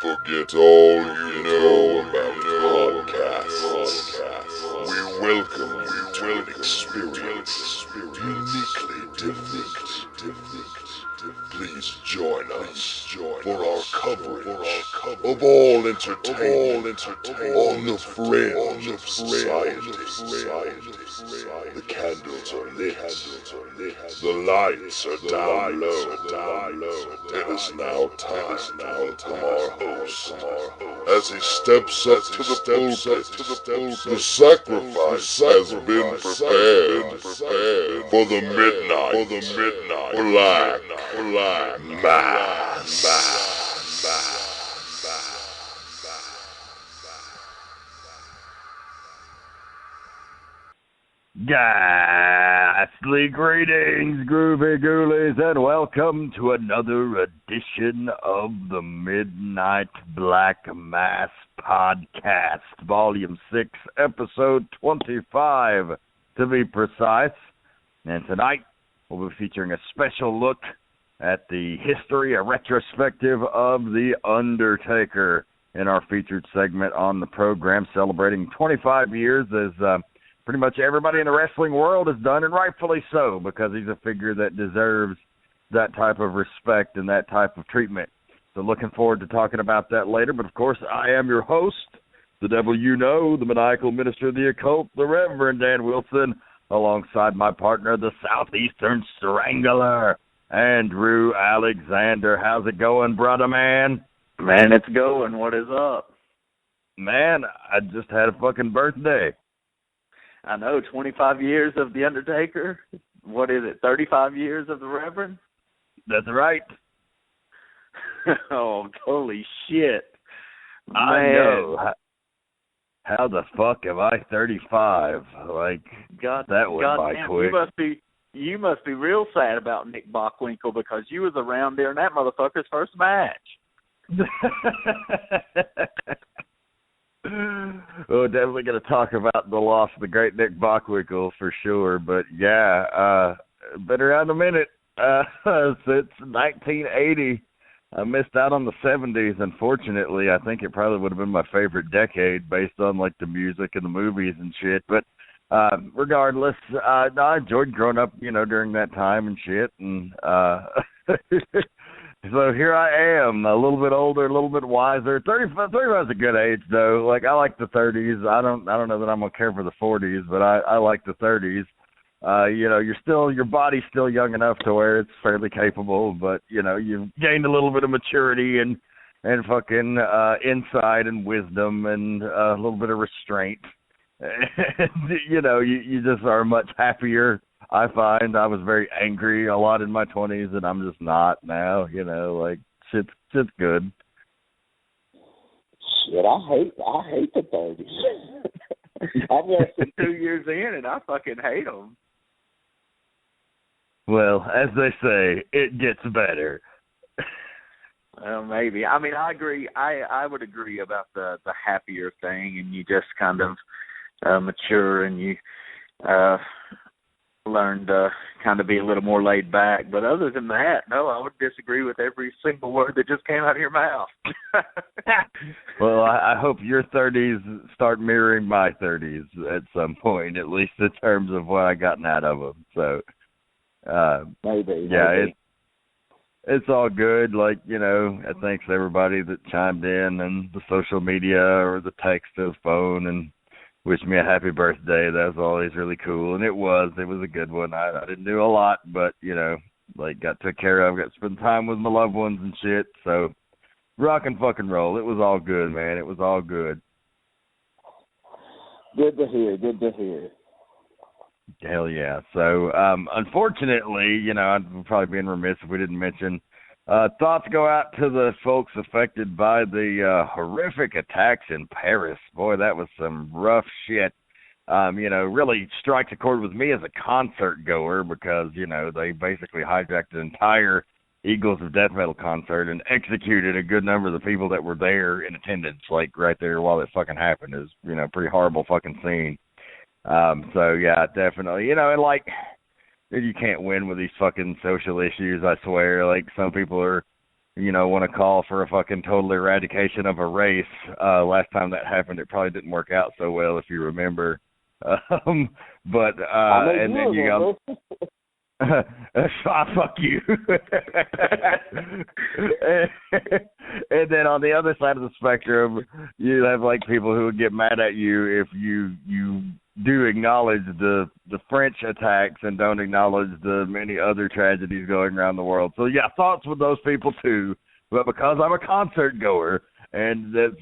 Forget all you know about podcasts. We welcome you to an experience uniquely different. Please join us for our coverage of all entertainment on the fringe of society. The candles are lit, the lights are down low. It is now time to welcome our host as he steps up to the pulpit. The sacrifice has been prepared for the Black Mass. Ghastly greetings, groovy ghoulies, and welcome to another edition of the Midnight Black Mass Podcast, Volume 6, Episode 25, to be precise. And tonight, we'll be featuring a special look at the history, a retrospective of The Undertaker in our featured segment on the program, celebrating 25 years as pretty much everybody in the wrestling world has done, and rightfully so, because he's a figure that deserves that type of respect and that type of treatment. So looking forward to talking about that later. But, of course, I am your host, the devil you know, the maniacal minister of the occult, the Reverend Dan Wilson, alongside my partner, the Southeastern Strangler, Andrew Alexander. How's it going, brother man? Man, it's going. What is up? Man, I just had a fucking birthday. I know, 25 years of The Undertaker. What is it, 35 years of the Reverend? That's right. Oh, holy shit. I know. How the fuck am I 35? Like, that went by quick. You must be real sad about Nick Bockwinkle because you was around during that motherfucker's first match. We're definitely going to talk about the loss of the great Nick Bockwinkle for sure. But, yeah, been around a minute. Since 1980. I missed out on the 70s, unfortunately. I think it probably would have been my favorite decade based on, like, the music and the movies and shit. But regardless, no, I enjoyed growing up, you know, during that time and shit. And so here I am, a little bit older, a little bit wiser. 35 is a good age, though. Like, I like the 30s. I don't know that I'm going to care for the 40s, but I like the 30s. You know, your body's still young enough to where it's fairly capable, but, you know, you've gained a little bit of maturity and fucking insight and wisdom and a little bit of restraint. And, you know, you just are much happier. I find I was very angry a lot in my 20s, and I'm just not now, you know, like, shit's good. Shit, I hate the 30s. I'm less than 2 years in, and I fucking hate them. Well, as they say, it gets better. Well, maybe. I mean, I agree. I would agree about the happier thing, and you just kind of mature, and you learn to kind of be a little more laid back. But other than that, no, I would disagree with every single word that just came out of your mouth. Well, I hope your 30s start mirroring my 30s at some point, at least in terms of what I gotten out of them. So, maybe. Yeah, it's all good. Like, you know, thanks to everybody that chimed in and the social media or the text or the phone and wished me a happy birthday. That was always really cool, and it was a good one. I didn't do a lot, but, you know, like, got took care of, got to spend time with my loved ones and shit, so rock and fucking roll. It was all good, man. It was all good. Good to hear. Hell yeah. So, unfortunately, you know, I'd probably be remiss if we didn't mention, thoughts go out to the folks affected by the horrific attacks in Paris. Boy, that was some rough shit. You know, really strikes a chord with me as a concert goer because, you know, they basically hijacked an entire Eagles of Death Metal concert and executed a good number of the people that were there in attendance, like right there while it fucking happened. It was, you know, a pretty horrible fucking scene. So, yeah, definitely. You know, and like, you can't win with these fucking social issues, I swear. Like, some people are want to call for a fucking total eradication of a race. Last time that happened, it probably didn't work out so well, if you remember. And then you got fuck you. And then on the other side of the spectrum, you have like people who would get mad at you if you do acknowledge the French attacks and don't acknowledge the many other tragedies going around the world. So yeah, thoughts with those people too. But because I'm a concert goer, and that's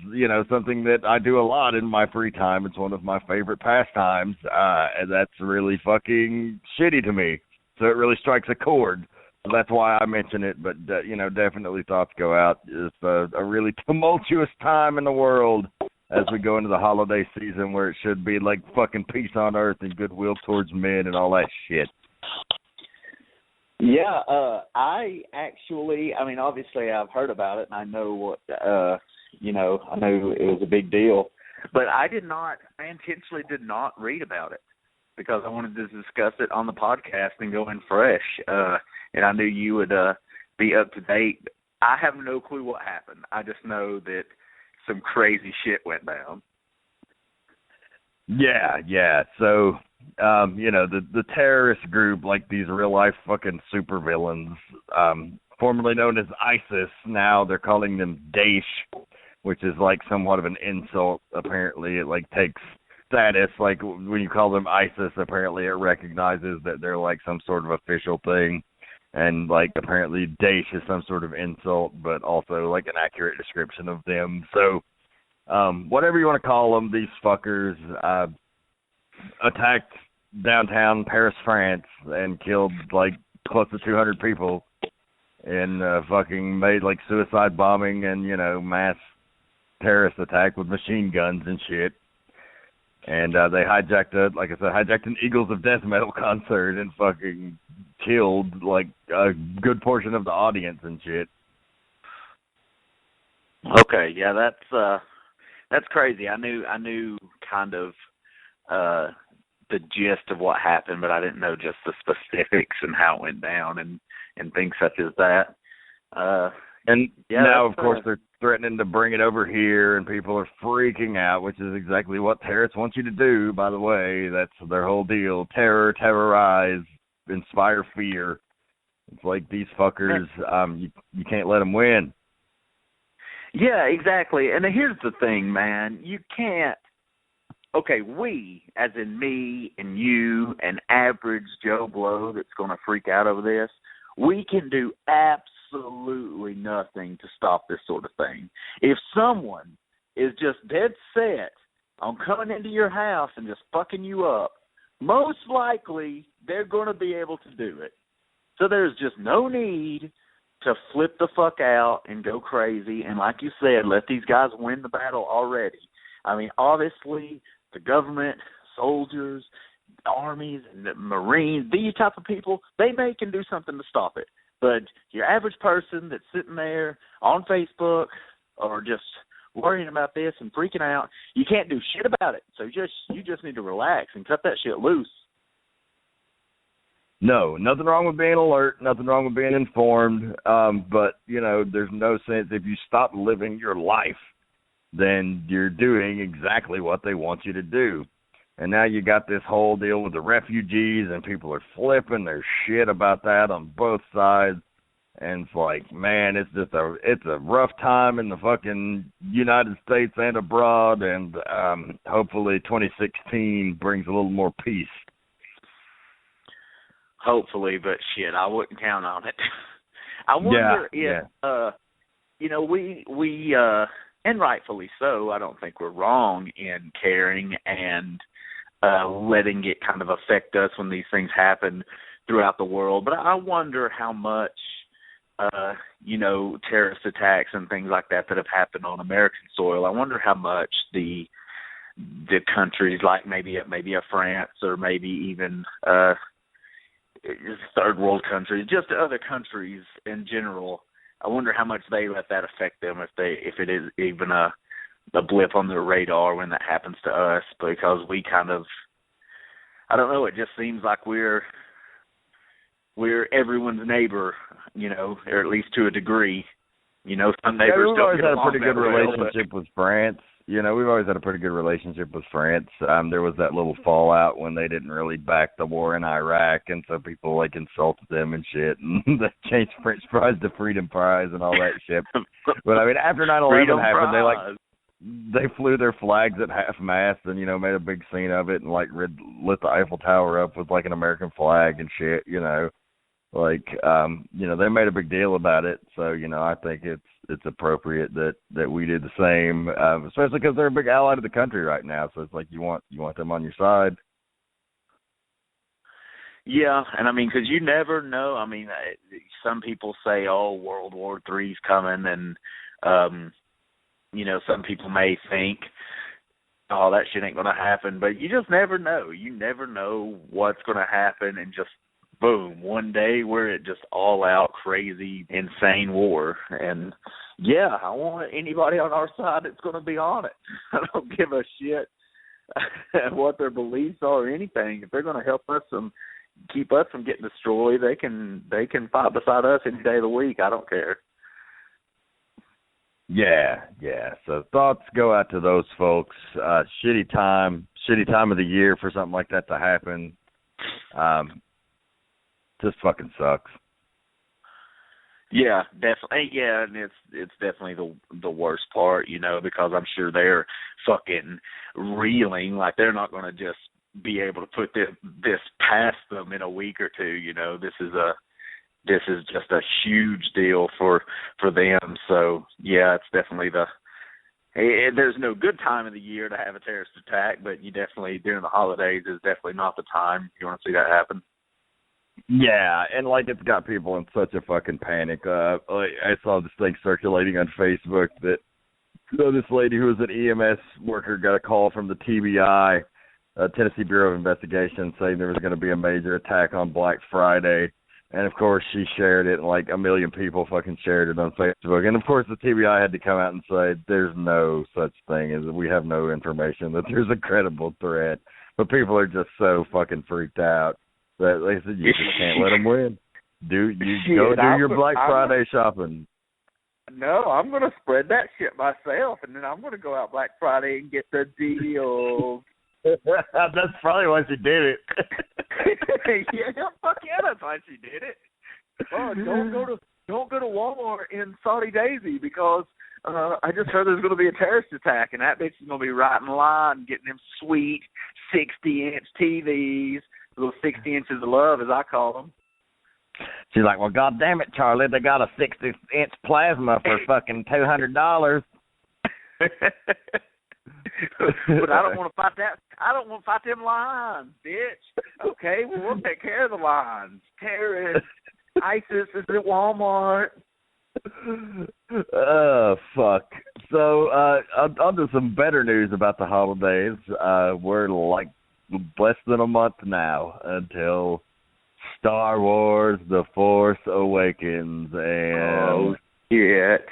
something that I do a lot in my free time, it's one of my favorite pastimes, and that's really fucking shitty to me. So it really strikes a chord. So that's why I mention it. But definitely thoughts go out. It's a really tumultuous time in the world as we go into the holiday season, where it should be like fucking peace on earth and goodwill towards men and all that shit. Yeah, obviously I've heard about it, and I know what, I know it was a big deal, but I intentionally did not read about it because I wanted to discuss it on the podcast and go in fresh, and I knew you would be up to date. I have no clue what happened. I just know that some crazy shit went down. Yeah. So, the terrorist group, like these real life fucking supervillains, formerly known as ISIS, now they're calling them Daesh, which is like somewhat of an insult. Apparently, it like takes status. Like when you call them ISIS, apparently it recognizes that they're like some sort of official thing. And, like, apparently Daesh is some sort of insult, but also, like, an accurate description of them. So, whatever you want to call them, these fuckers attacked downtown Paris, France, and killed, like, close to 200 people and fucking made, like, suicide bombing and, mass terrorist attack with machine guns and shit. And they hijacked an Eagles of Death metal concert and fucking killed like a good portion of the audience and shit. Okay, yeah, that's crazy. I knew kind of the gist of what happened, but I didn't know just the specifics and how it went down and things such as that. Now, of course, they're threatening to bring it over here, and people are freaking out, which is exactly what terrorists want you to do, by the way. That's their whole deal. Terrorize, inspire fear. It's like these fuckers, you can't let them win. Yeah, exactly. And here's the thing, man. You can't. Okay, we, as in me and you and average Joe Blow that's going to freak out over this, we can do absolutely nothing to stop this sort of thing. If someone is just dead set on coming into your house and just fucking you up, most likely they're going to be able to do it. So there's just no need to flip the fuck out and go crazy. And like you said, let these guys win the battle already. I mean, obviously, the government, soldiers, armies, and the Marines, these type of people, they can do something to stop it. But your average person that's sitting there on Facebook or just worrying about this and freaking out, you can't do shit about it. So you just need to relax and cut that shit loose. No, nothing wrong with being alert, nothing wrong with being informed, but, there's no sense if you stop living your life, then you're doing exactly what they want you to do. And now you got this whole deal with the refugees, and people are flipping their shit about that on both sides. And it's like, man, it's a rough time in the fucking United States and abroad, and hopefully 2016 brings a little more peace. Hopefully, but shit, I wouldn't count on it. I wonder if, we and rightfully so, I don't think we're wrong in caring and letting it kind of affect us when these things happen throughout the world. But I wonder how much, terrorist attacks and things like that have happened on American soil. I wonder how much the countries like maybe a France or maybe even third world countries, just other countries in general, I wonder how much they let that affect them if it is even a blip on their radar when that happens to us, because we kind of, I don't know, it just seems like we're everyone's neighbor, or at least to a degree. You know, some neighbors we've don't always get had a along pretty that good well, relationship with France. You know, we've always had a pretty good relationship with France. There was that little fallout when they didn't really back the war in Iraq, and so people like insulted them and shit, and they changed French fries to freedom fries and all that shit. But I mean, after 9/11 happened, they flew their flags at half mast and, you know, made a big scene of it and like lit the Eiffel Tower up with like an American flag and shit, you know. Like, you know, they made a big deal about it. So, you know, I think it's appropriate that we did the same, especially because they're a big ally to the country right now. So it's like you want them on your side. Yeah, and I mean, because you never know. I mean, some people say, "Oh, World War III's coming," and you know, some people may think, "Oh, that shit ain't gonna happen," but you just never know. You never know what's gonna happen, and just boom, one day we're at just all out crazy, insane war. And yeah, I want anybody on our side that's gonna be on it. I don't give a shit what their beliefs are or anything. If they're gonna help us keep us from getting destroyed, they can fight beside us any day of the week. I don't care. Yeah. So thoughts go out to those folks. Shitty time of the year for something like that to happen. Just fucking sucks. Yeah, definitely. Yeah, and it's definitely the worst part, you know, because I'm sure they're fucking reeling. Like, they're not going to just be able to put this past them in a week or two. You know, this is just a huge deal for them. So yeah, it's definitely there's no good time of the year to have a terrorist attack, but you definitely, during the holidays, is definitely not the time you want to see that happen. Yeah, and like, it's got people in such a fucking panic. I saw this thing circulating on Facebook that this lady who was an EMS worker got a call from the TBI, Tennessee Bureau of Investigation, saying there was going to be a major attack on Black Friday. And, of course, she shared it, and like a million people fucking shared it on Facebook. And, of course, the TBI had to come out and say there's no such thing, as we have no information that there's a credible threat. But people are just so fucking freaked out that they said you just can't let them win. Go do your Black Friday shopping. No, I'm going to spread that shit myself, and then I'm going to go out Black Friday and get the deal. That's probably why she did it. Yeah, fuck yeah, that's why she did it. Oh, don't go to Walmart in Saudi Daisy because I just heard there's going to be a terrorist attack, and that bitch is going to be right in line getting them sweet 60-inch TVs, little 60 inches of love, as I call them. She's like, well, God damn it, Charlie, they got a 60-inch plasma for fucking $200. But I don't want to fight that. I don't want to fight them lines, bitch. Okay, well, we'll take care of the lines. Terrorists, ISIS is at Walmart. Oh, fuck. So, on to some better news about the holidays. We're like less than a month now until Star Wars The Force Awakens. And oh, shit.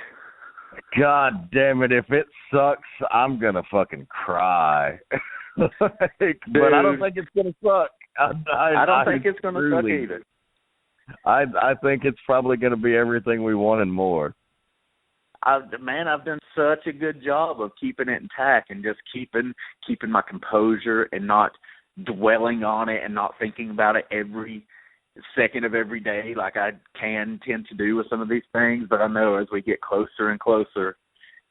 God damn it, if it sucks, I'm going to fucking cry. But I don't think it's going to suck. I don't think it's going to suck either. I think it's probably going to be everything we want and more. I've done such a good job of keeping it intact and just keeping my composure and not dwelling on it and not thinking about it every second of every day like I tend to do with some of these things. But I know as we get closer and closer,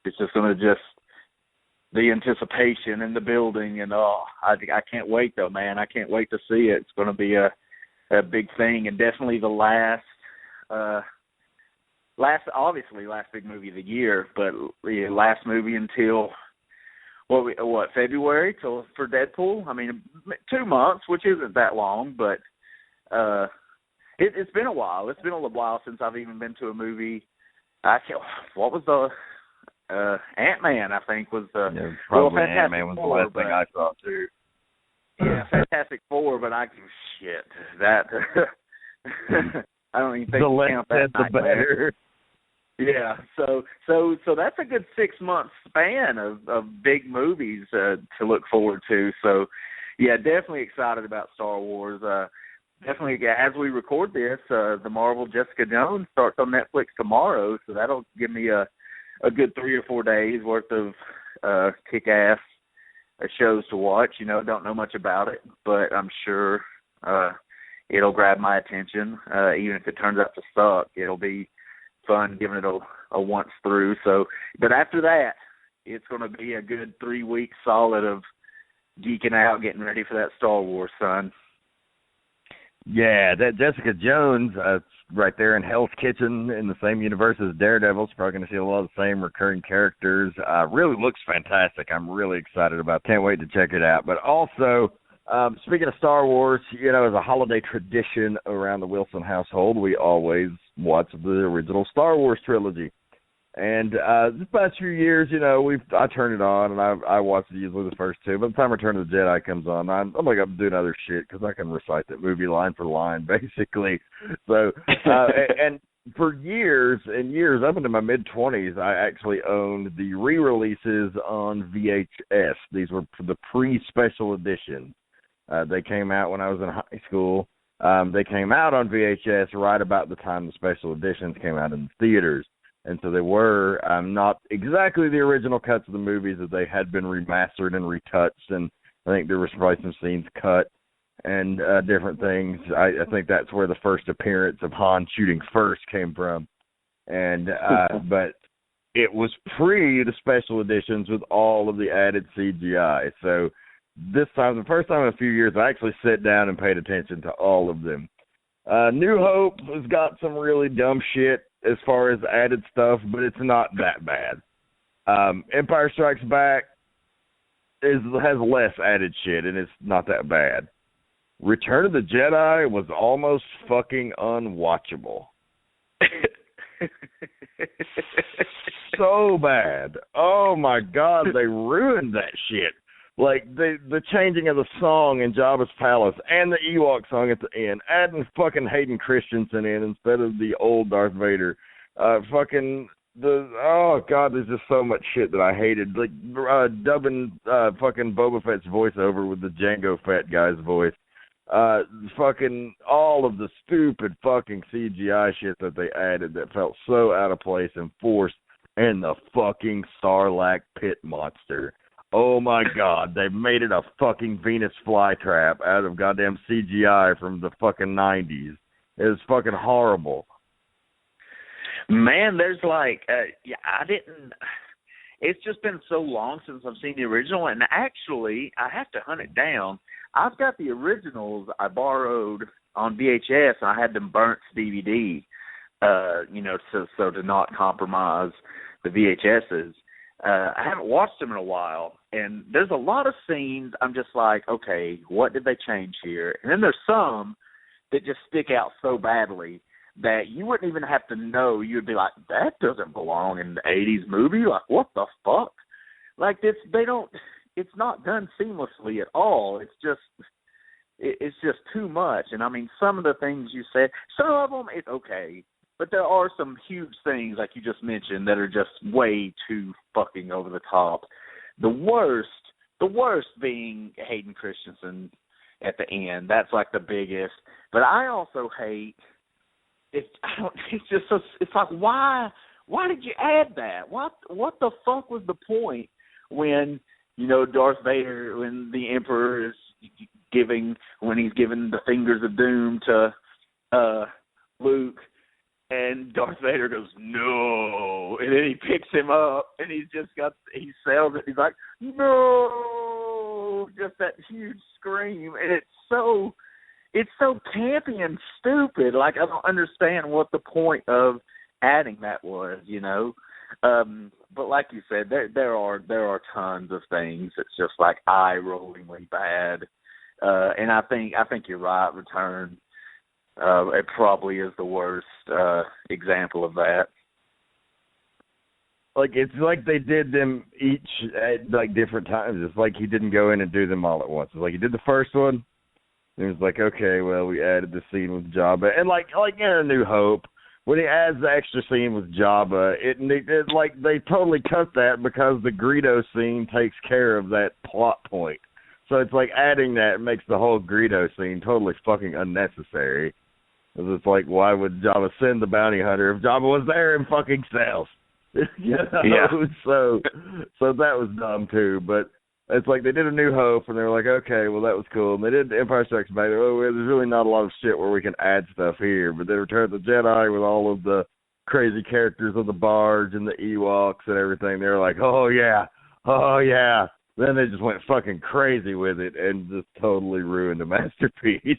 it's just going to the anticipation and the building, and I can't wait though, man. I can't wait to see it. It's going to be a big thing, and definitely the last big movie of the year, but the last movie until February for Deadpool. I mean, 2 months, which isn't that long, but it's been a while. It's been a little while since I've even been to a movie. What was the Ant-Man, I think, was the... Yeah, probably Ant-Man was the last thing I saw, too. Yeah, Fantastic Four, but shit, that... I don't even think the count that the better. Yeah, so that's a good 6-month span of big movies to look forward to. So, yeah, definitely excited about Star Wars. definitely. As we record this, the Marvel Jessica Jones starts on Netflix tomorrow, so that'll give me a good 3 or 4 days worth of kick-ass shows to watch. Don't know much about it, but I'm sure it'll grab my attention. Even if it turns out to suck, it'll be fun giving it a once through. So, but after that, it's going to be a good 3 weeks solid of geeking out, getting ready for that Star Wars, son. Yeah, that Jessica Jones, right there in Hell's Kitchen in the same universe as Daredevil. Probably going to see a lot of the same recurring characters. Really looks fantastic. I'm really excited about it. Can't wait to check it out. But also, speaking of Star Wars, as a holiday tradition around the Wilson household, we always watch the original Star Wars trilogy. And the past few years, I turn it on and I watch usually the first two. By the time Return of the Jedi comes on, I'm like, I'm doing other shit because I can recite that movie line for line, basically. So, and for years and years, up into my mid-20s, I actually owned the re-releases on VHS. These were the pre-special editions. They came out when I was in high school. They came out on VHS right about the time the special editions came out in the theaters. And so they were not exactly the original cuts of the movies, as they had been remastered and retouched. And I think there was probably some scenes cut and different things. I think that's where the first appearance of Han shooting first came from. And but it was pre the special editions with all of the added CGI. So this time, the first time in a few years, I actually sat down and paid attention to all of them. New Hope has got some really dumb shit as far as added stuff, but it's not that bad. Empire Strikes Back has less added shit, and it's not that bad. Return of the Jedi was almost fucking unwatchable. So bad. Oh, my God, they ruined that shit. Like, the changing of the song in Jabba's Palace and the Ewok song at the end, adding fucking Hayden Christensen in instead of the old Darth Vader. Oh, God, there's just so much shit that I hated. Like, dubbing fucking Boba Fett's voice over with the Jango Fett guy's voice. Fucking all of the stupid fucking CGI shit that they added that felt so out of place and forced, and the fucking Sarlacc pit monster. Oh, my God, they made it a fucking Venus flytrap out of goddamn CGI from the fucking 90s. It was fucking horrible. Man, there's it's just been so long since I've seen the original, and actually, I have to hunt it down. I've got the originals I borrowed on VHS, and I had them burnt to DVD, so to not compromise the VHSs. I haven't watched them in a while, and there's a lot of scenes I'm just like, okay, what did they change here? And then there's some that just stick out so badly that you wouldn't even have to know. You'd be like, that doesn't belong in the 80s movie. Like, what the fuck? Like, it's not done seamlessly at all. It's just too much. And I mean, some of the things you said, some of them, it's okay. But there are some huge things, like you just mentioned, that are just way too fucking over the top. The worst being Hayden Christensen at the end. That's like the biggest. But I also hate it. It's just so. It's like, why did you add that? What the fuck was the point when Darth Vader, when the Emperor is when he's giving the fingers of doom to Luke? And Darth Vader goes, no. And then he picks him up, and he sells it. He's like, no. Just that huge scream. And it's so campy and stupid. Like, I don't understand what the point of adding that was, But like you said, there are tons of things that's just like eye-rollingly bad. And I think you're right, Return. It probably is the worst example of that. Like, it's like they did them each at like different times. It's like he didn't go in and do them all at once. It's like he did the first one, and it was like, okay, well, we added the scene with Jabba, and like in A New Hope, when he adds the extra scene with Jabba, it like they totally cut that because the Greedo scene takes care of that plot point. So it's like adding that makes the whole Greedo scene totally fucking unnecessary. It's like, why would Jabba send the bounty hunter if Jabba was there in fucking cells? You know? Yeah. So that was dumb too. But it's like they did A New Hope, and they were like, okay, well, that was cool. And they did Empire Strikes Back. Oh, well, there's really not a lot of shit where we can add stuff here. But they Return of the Jedi with all of the crazy characters on the barge and the Ewoks and everything. They were like, oh, yeah. Then they just went fucking crazy with it and just totally ruined the masterpiece.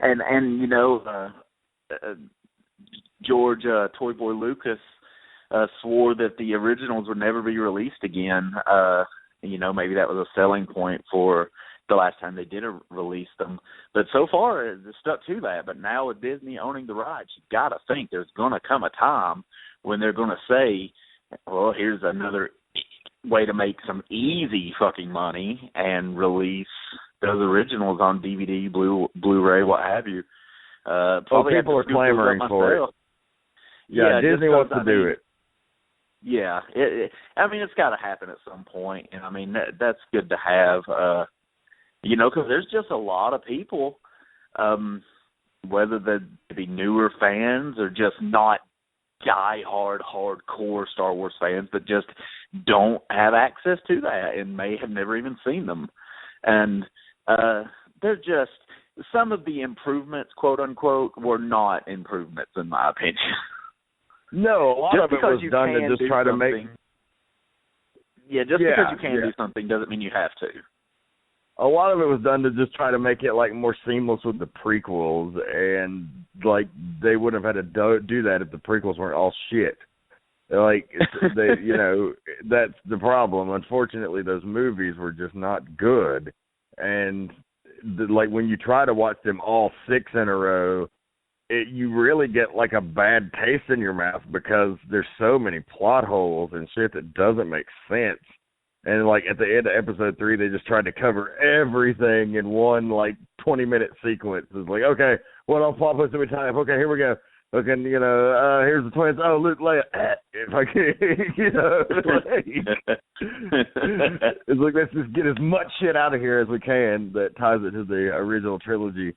And you know, George Toy Boy Lucas swore that the originals would never be released again. You know, maybe that was a selling point for the last time they did release them. But so far, it's stuck to that. But now with Disney owning the rights, you got to think there's going to come a time when they're going to say, well, here's another way to make some easy fucking money and release those originals on DVD, Blu-ray, what have you. Probably people are clamoring for it. Yeah, Disney wants to do it. Yeah, I mean, it's got to happen at some point, and I mean that's good to have. You know, because there's just a lot of people, whether they be newer fans or just not die-hard, hardcore Star Wars fans, but just don't have access to that and may have never even seen them. And they're just, some of the improvements, quote-unquote, were not improvements in my opinion. No, a lot of it was done to just try to make... Yeah, just because you can do something doesn't mean you have to. A lot of it was done to just try to make it like more seamless with the prequels, and like they wouldn't have had to do that if the prequels weren't all shit. Like they, you know, that's the problem. Unfortunately, those movies were just not good, and like when you try to watch them all 6 in a row, you really get like a bad taste in your mouth because there's so many plot holes and shit that doesn't make sense. And, like, at the end of Episode 3, they just tried to cover everything in one, like, 20-minute sequence. It's like, okay, what all plot points do we tie up? Okay, here we go. Okay, you know, here's the twins. Oh, Luke, Leia. If I can, you know. It's like, let's just get as much shit out of here as we can that ties it to the original trilogy.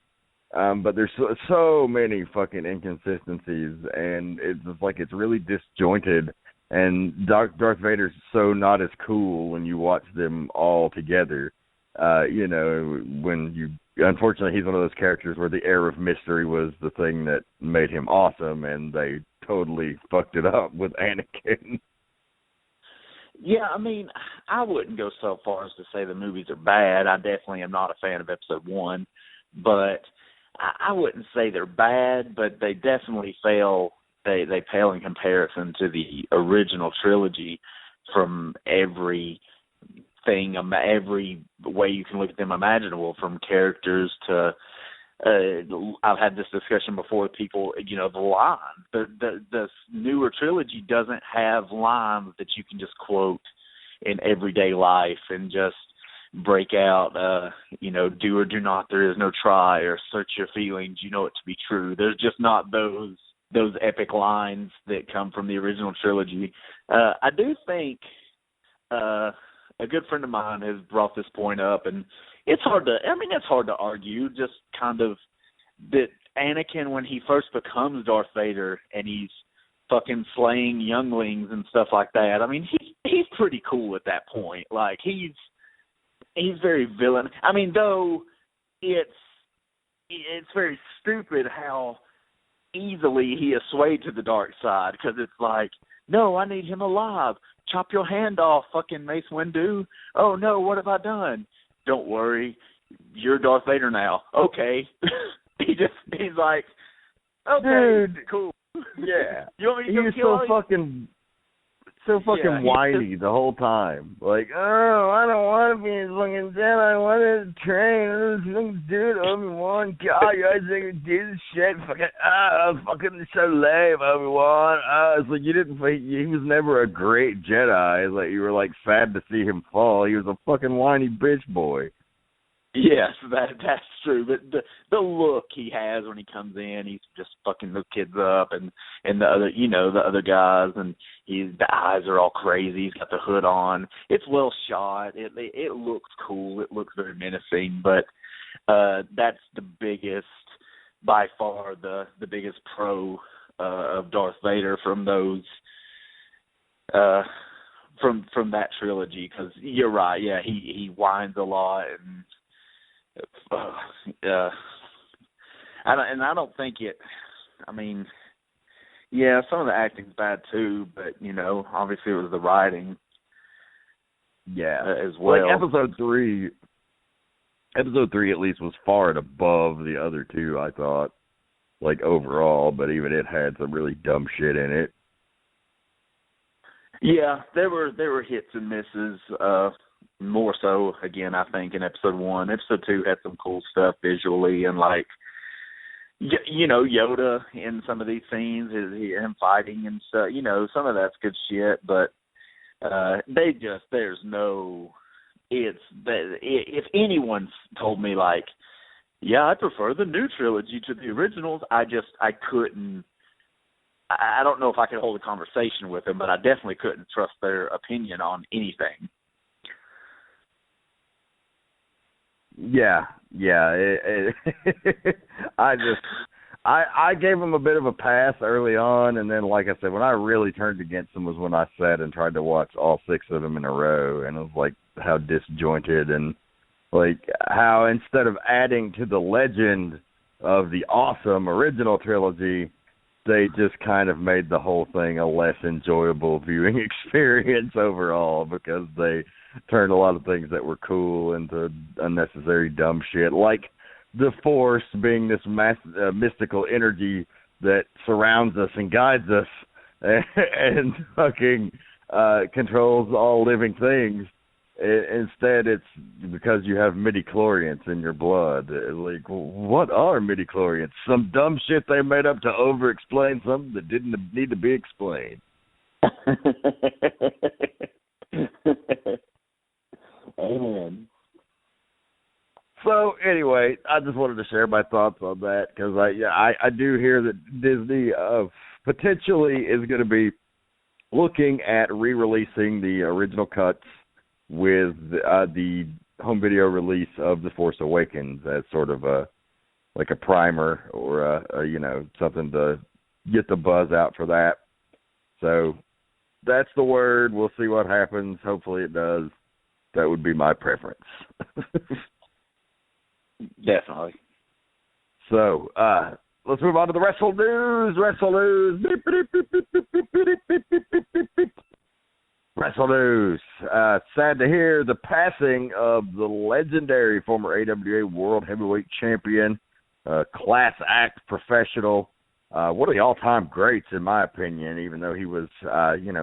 But there's so many fucking inconsistencies, and it's just like it's really disjointed. And Darth Vader's so not as cool when you watch them all together. You know, unfortunately, he's one of those characters where the air of mystery was the thing that made him awesome, and they totally fucked it up with Anakin. Yeah, I mean, I wouldn't go so far as to say the movies are bad. I definitely am not a fan of Episode 1, but I wouldn't say they're bad, but they definitely fail. They pale in comparison to the original trilogy from every way you can look at them imaginable, from characters to I've had this discussion before with people, you know, the lines. The newer trilogy doesn't have lines that you can just quote in everyday life and just break out, you know, do or do not, there is no try, or search your feelings, you know it to be true. There's just not those epic lines that come from the original trilogy. I do think a good friend of mine has brought this point up, and it's hard to argue, just kind of that Anakin, when he first becomes Darth Vader and he's fucking slaying younglings and stuff like that, I mean, he's pretty cool at that point. Like, he's very villain. I mean, though it's very stupid how easily he is swayed to the dark side, because it's like, no, I need him alive. Chop your hand off, fucking Mace Windu. Oh no, what have I done? Don't worry, you're Darth Vader now. Okay. he's like, okay, dude, cool. Yeah. You want me to he was so fucking whiny the whole time. Like, oh, I don't want to be a fucking Jedi. I want to train. Dude, Obi-Wan. God, you guys think do this shit? Fucking so lame, Obi-Wan. It's like he was never a great Jedi. It's like you were like sad to see him fall. He was a fucking whiny bitch boy. Yes, that's true. But the look he has when he comes in, he's just fucking the kids up, and the other, the other guys, and the eyes are all crazy. He's got the hood on. It's well shot. It looks cool. It looks very menacing. But that's the biggest, by far, the biggest pro of Darth Vader from those. From that trilogy, because you're right. Yeah, he whines a lot and. I don't think it. I mean, yeah, some of the acting's bad too, but obviously it was the writing. Yeah, as well. Like episode three at least was far and above the other two, I thought, like overall. But even it had some really dumb shit in it. Yeah, there were hits and misses. More so, again, I think, in episode 1. Episode 2 had some cool stuff visually, and, like, Yoda in some of these scenes, him fighting and stuff, some of that's good shit, but there's no, if anyone's told me, like, yeah, I prefer the new trilogy to the originals, I couldn't, I don't know if I could hold a conversation with them, but I definitely couldn't trust their opinion on anything. Yeah. I gave him a bit of a pass early on, and then, like I said, when I really turned against him was when I sat and tried to watch all 6 of them in a row, and it was like how disjointed and like how instead of adding to the legend of the awesome original trilogy, they just kind of made the whole thing a less enjoyable viewing experience overall, because they turned a lot of things that were cool into unnecessary dumb shit, like the Force being this mystical energy that surrounds us and guides us and fucking controls all living things. Instead, it's because you have midichlorians in your blood. Like, what are midichlorians? Some dumb shit they made up to over-explain something that didn't need to be explained. Amen. So anyway, I just wanted to share my thoughts on that, because I do hear that Disney potentially is going to be looking at re-releasing the original cuts with the home video release of The Force Awakens as sort of a primer or something to get the buzz out for that. So that's the word. We'll see what happens. Hopefully it does. That would be my preference. Definitely. So, let's move on to the Wrestle News. Wrestle News. Sad to hear the passing of the legendary former AWA World Heavyweight Champion, class act professional, one of the all-time greats in my opinion, even though he was,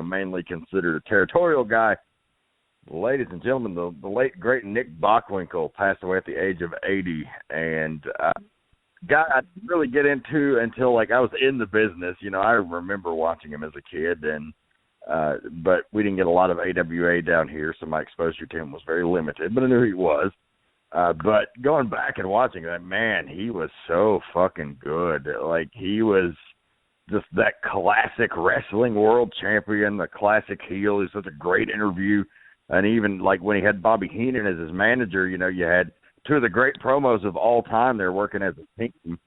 mainly considered a territorial guy. Ladies and gentlemen, the late, great Nick Bockwinkle passed away at the age of 80, and guy I didn't really get into until, I was in the business. I remember watching him as a kid, and but we didn't get a lot of AWA down here, so my exposure to him was very limited, but I knew who he was. But going back and watching that, man, he was so fucking good. Like, he was just that classic wrestling world champion, the classic heel. He was such a great interview. And even, when he had Bobby Heenan as his manager, you had 2 of the great promos of all time there working as a team.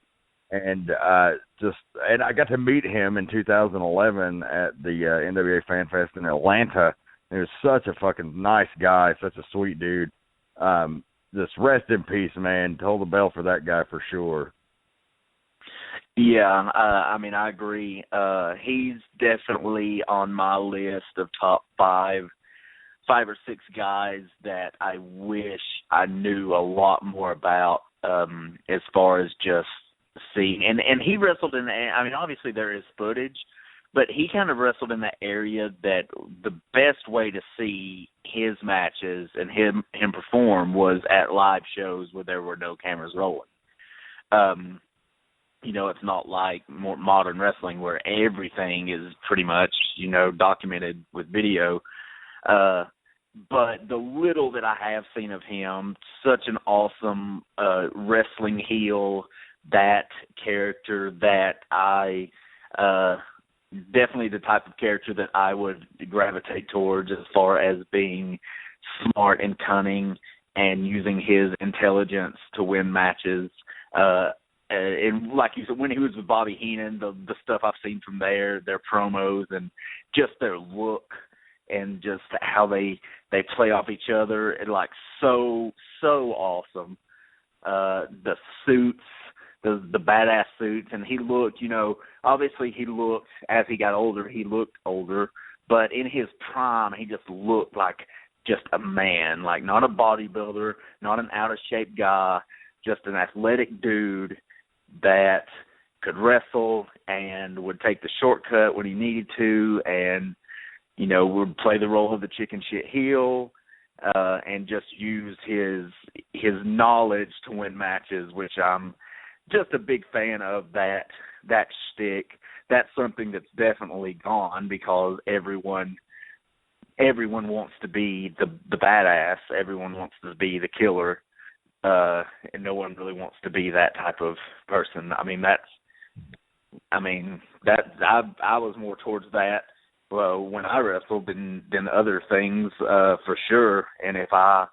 And and I got to meet him in 2011 at the NWA Fan Fest in Atlanta. He was such a fucking nice guy, such a sweet dude. Just rest in peace, man. Hold the bell for that guy for sure. Yeah, I agree. He's definitely on my list of top 5 or 6 guys that I wish I knew a lot more about, as far as just seeing. And he wrestled in, obviously there is footage, but he kind of wrestled in that area that the best way to see his matches and him perform was at live shows where there were no cameras rolling. It's not like more modern wrestling where everything is pretty much, documented with video. but the little that I have seen of him, such an awesome wrestling heel, that character that I definitely the type of character that I would gravitate towards as far as being smart and cunning and using his intelligence to win matches. And like you said, when he was with Bobby Heenan, the stuff I've seen from their promos and just their look and just how they play off each other, and like so awesome. The suits, the badass suits, and he looked, obviously he looked, as he got older, he looked older, but in his prime, he just looked like just a man, like not a bodybuilder, not an out of shape guy, just an athletic dude that could wrestle and would take the shortcut when he needed to, and would play the role of the chicken shit heel, and just use his knowledge to win matches, which I'm just a big fan of that shtick. That's something that's definitely gone because everyone wants to be the badass. Everyone wants to be the killer, and no one really wants to be that type of person. I was more towards that when I wrestled than other things, for sure. And if I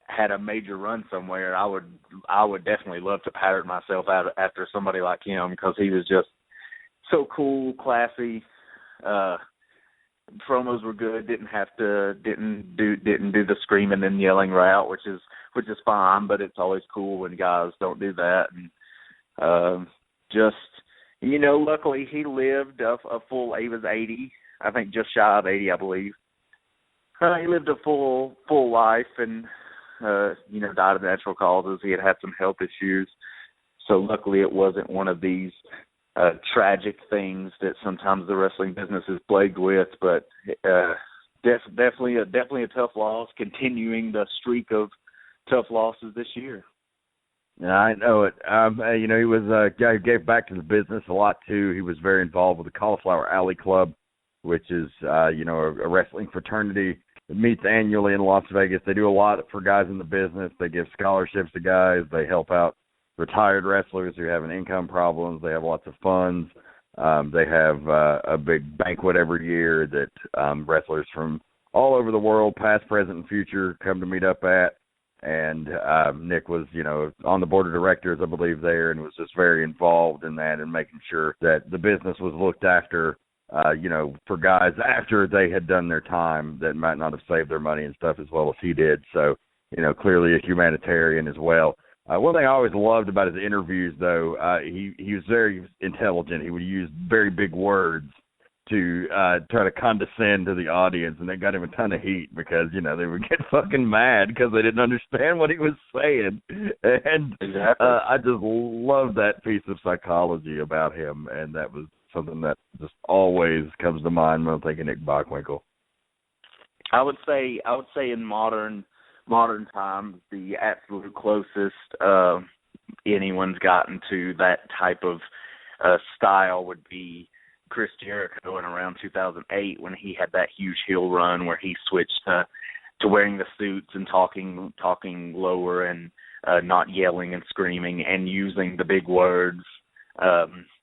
had a major run somewhere, I would definitely love to pattern myself out after somebody like him, because he was just so cool, classy. Promos were good. Didn't do the screaming and yelling route, which is fine. But it's always cool when guys don't do that. And luckily he lived a full. He was 80, I think, just shy of 80, I believe. He lived a full life and died of natural causes. He had some health issues, so luckily it wasn't one of these tragic things that sometimes the wrestling business is plagued with, but definitely a tough loss, continuing the streak of tough losses this year. Yeah, I know it. He was a guy who gave back to the business a lot too. He was very involved with the Cauliflower Alley Club, which is a wrestling fraternity that meets annually in Las Vegas. They do a lot for guys in the business. They give scholarships to guys. They help out retired wrestlers who have income problems. They have lots of funds. They have a big banquet every year that wrestlers from all over the world, past, present, and future, come to meet up at. And Nick was, on the board of directors, I believe, there, and was just very involved in that and making sure that the business was looked after, for guys after they had done their time that might not have saved their money and stuff as well as he did. So, clearly a humanitarian as well. One thing I always loved about his interviews, though, he was very intelligent. He would use very big words to try to condescend to the audience, and they got him a ton of heat because, they would get fucking mad because they didn't understand what he was saying. And exactly. I just love that piece of psychology about him, and that was something that just always comes to mind when I'm thinking Nick Bockwinkle. I would say in modern times, the absolute closest anyone's gotten to that type of style would be Chris Jericho in around 2008 when he had that huge heel run where he switched to wearing the suits and talking lower and not yelling and screaming and using the big words.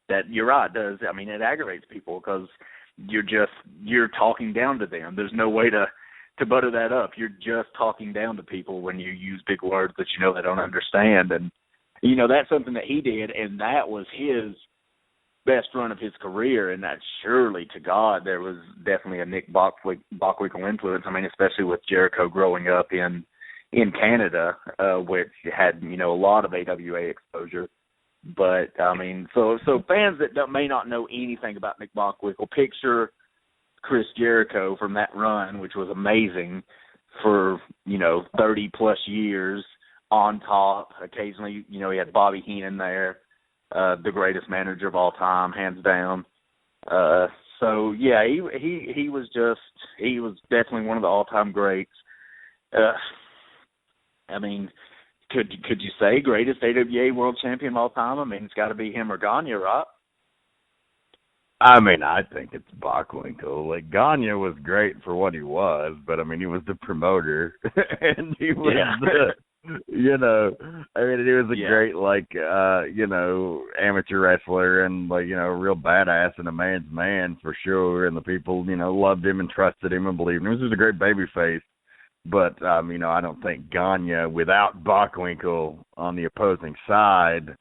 That you're right, does. I mean, it aggravates people because you're talking down to them. There's no way to butter that up. You're just talking down to people when you use big words that they don't understand. And, that's something that he did, and that was his best run of his career, and that surely to God there was definitely a Nick Bockwinkle influence. I mean, especially with Jericho growing up in Canada, which had, a lot of AWA exposure. But, I mean, so fans that may not know anything about Nick Bockwinkle, picture Chris Jericho from that run, which was amazing for, 30-plus years on top. Occasionally, he had Bobby Heenan there, the greatest manager of all time, hands down. So, yeah, he was definitely one of the all-time greats. I mean, could you say greatest AWA world champion of all time? I mean, it's got to be him or Gagne, right? I mean, I think it's Bockwinkle. Like, Gagne was great for what he was, but I mean, he was the promoter, and he was I mean, he was a great, like, amateur wrestler and, like, a real badass and a man's man for sure. And the people, loved him and trusted him and believed in him. He was just a great baby face. But, I don't think Gagne, without Bockwinkle on the opposing side,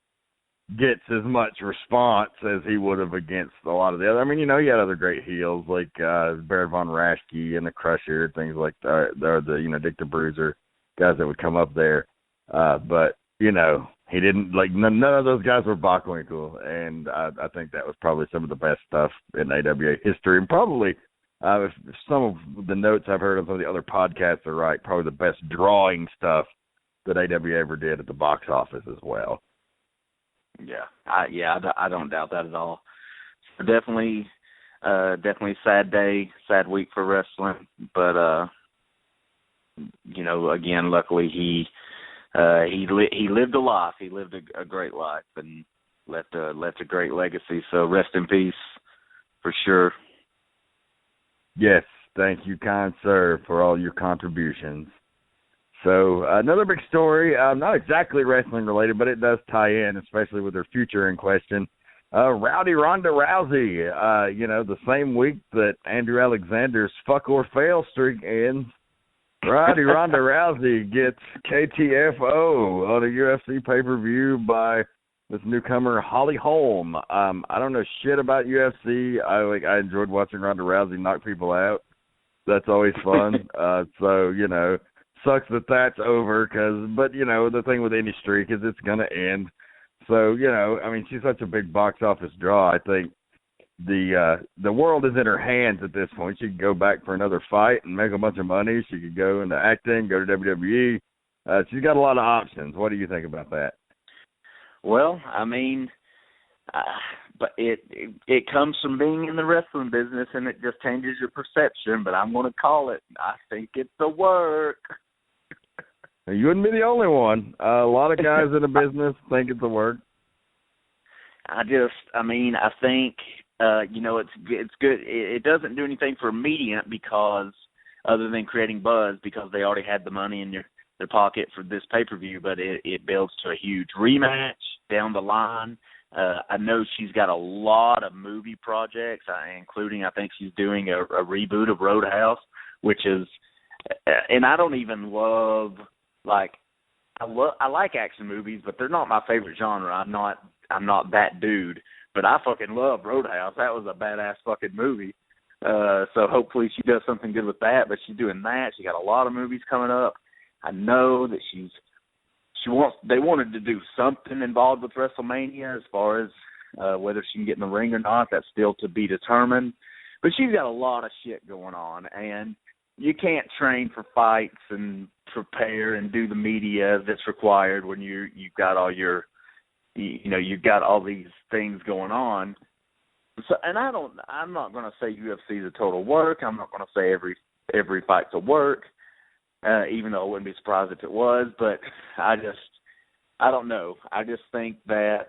gets as much response as he would have against a lot of the other. I mean, you had other great heels like Baron von Raschke and the Crusher, things like that, or Dick the Bruiser, guys that would come up there. But, he didn't, like, none of those guys were Bockwinkle, and I think that was probably some of the best stuff in AWA history, and probably, if some of the notes I've heard on some of the other podcasts are right, probably the best drawing stuff that AWA ever did at the box office as well. I don't doubt that at all. So definitely sad day, sad week for wrestling. But again, luckily he lived a life. He lived a great life and left a great legacy. So rest in peace, for sure. Yes, thank you, kind sir, for all your contributions. So another big story, not exactly wrestling related, but it does tie in, especially with her future in question. Rowdy Ronda Rousey, the same week that Andrew Alexander's fuck or fail streak ends, Rowdy Ronda Rousey gets KTFO on a UFC pay-per-view by this newcomer Holly Holm. I don't know shit about UFC. I enjoyed watching Ronda Rousey knock people out. That's always fun. Sucks that that's over, but the thing with any streak is it's going to end. So, she's such a big box office draw. I think the world is in her hands at this point. She could go back for another fight and make a bunch of money. She could go into acting, go to WWE. She's got a lot of options. What do you think about that? Well, but it comes from being in the wrestling business, and it just changes your perception. But I'm going to call it. I think it's the work. You wouldn't be the only one. A lot of guys in the business think it's a work. I think it's good. It doesn't do anything for media because other than creating buzz, because they already had the money in their pocket for this pay-per-view, but it builds to a huge rematch down the line. I know she's got a lot of movie projects, including I think she's doing a reboot of Roadhouse, which is, and I don't even love, like, I like action movies, but they're not my favorite genre. I'm not that dude, but I fucking love Roadhouse. That was a badass fucking movie. So hopefully she does something good with that, but she's doing that. She got a lot of movies coming up. I know that they wanted to do something involved with WrestleMania as far as whether she can get in the ring or not. That's still to be determined. But she's got a lot of shit going on, and you can't train for fights and prepare and do the media that's required when you've got all your, you've got all these things going on. So, and I'm not going to say UFC is a total work. I'm not going to say every fight's a work, even though I wouldn't be surprised if it was. But I don't know. I just think that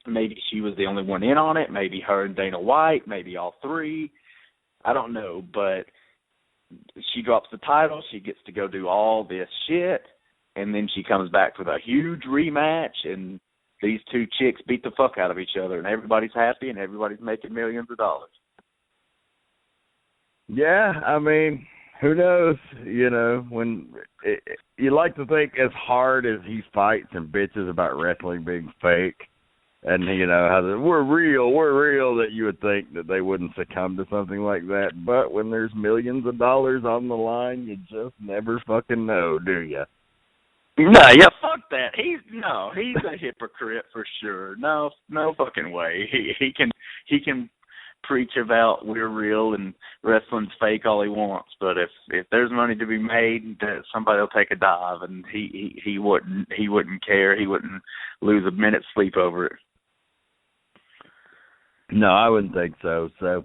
maybe she was the only one in on it. Maybe her and Dana White. Maybe all three. I don't know. But she drops the title. She gets to go do all this shit. And then she comes back for a huge rematch. And these two chicks beat the fuck out of each other. And everybody's happy and everybody's making millions of dollars. Yeah, who knows? When you like to think as hard as he fights and bitches about wrestling being fake, and how we're real, that you would think that they wouldn't succumb to something like that. But when there's millions of dollars on the line, you just never fucking know, do you? No, yeah, fuck that. He's a hypocrite for sure. No fucking way. He can preach about we're real and wrestling's fake all he wants, but if there's money to be made, somebody will take a dive, and he wouldn't care. He wouldn't lose a minute's sleep over it. No, I wouldn't think so. So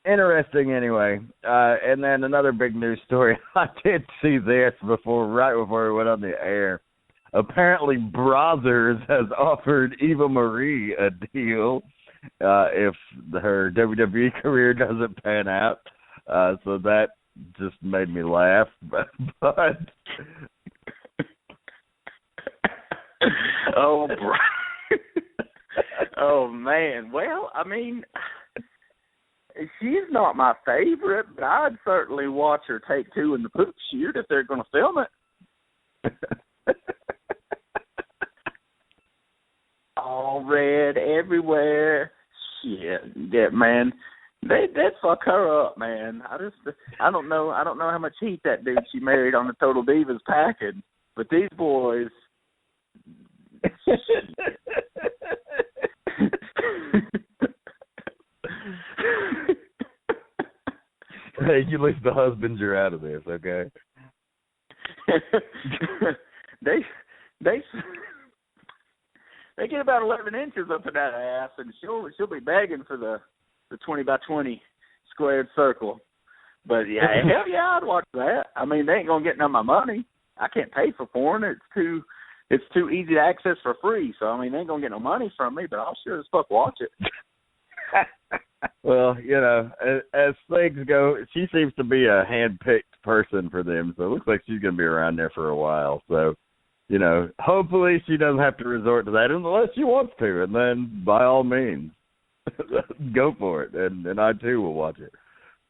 interesting anyway. And then another big news story. I did see this right before we went on the air. Apparently Brazzers has offered Eva Marie a deal. if her WWE career doesn't pan out. So that just made me laugh. But oh, bro. Oh, man. Well, I mean, she's not my favorite, but I'd certainly watch her take two in the poop shoot if they're going to film it. All red everywhere. Shit, yeah, man. They'd fuck her up, man. I don't know how much heat that dude she married on the Total Divas packing, but these boys. Hey, you leave the husbands, you're out of this, okay? They get about 11 inches up in that ass, and she'll be begging for the 20 by 20 squared circle. But yeah, hell yeah, I'd watch that. I mean, they ain't gonna get none of my money. I can't pay for porn. It's too easy to access for free. So I mean, they ain't gonna get no money from me, but I'll sure as fuck watch it. Well, you know, as things go, she seems to be a hand-picked person for them, so it looks like she's going to be around there for a while. So, you know, hopefully she doesn't have to resort to that unless she wants to, and then by all means, go for it, and I too will watch it.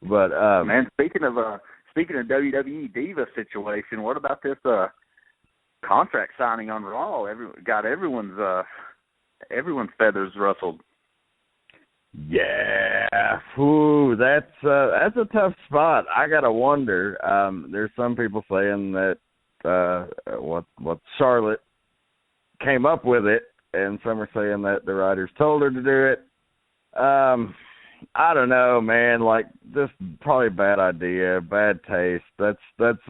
But man, speaking of WWE Diva situation, what about this contract signing on Raw? Got everyone's feathers ruffled. Yeah, ooh, that's a tough spot. I gotta wonder. There's some people saying that what Charlotte came up with it, and some are saying that the writers told her to do it. I don't know, man. Like, this is probably a bad idea, bad taste. That's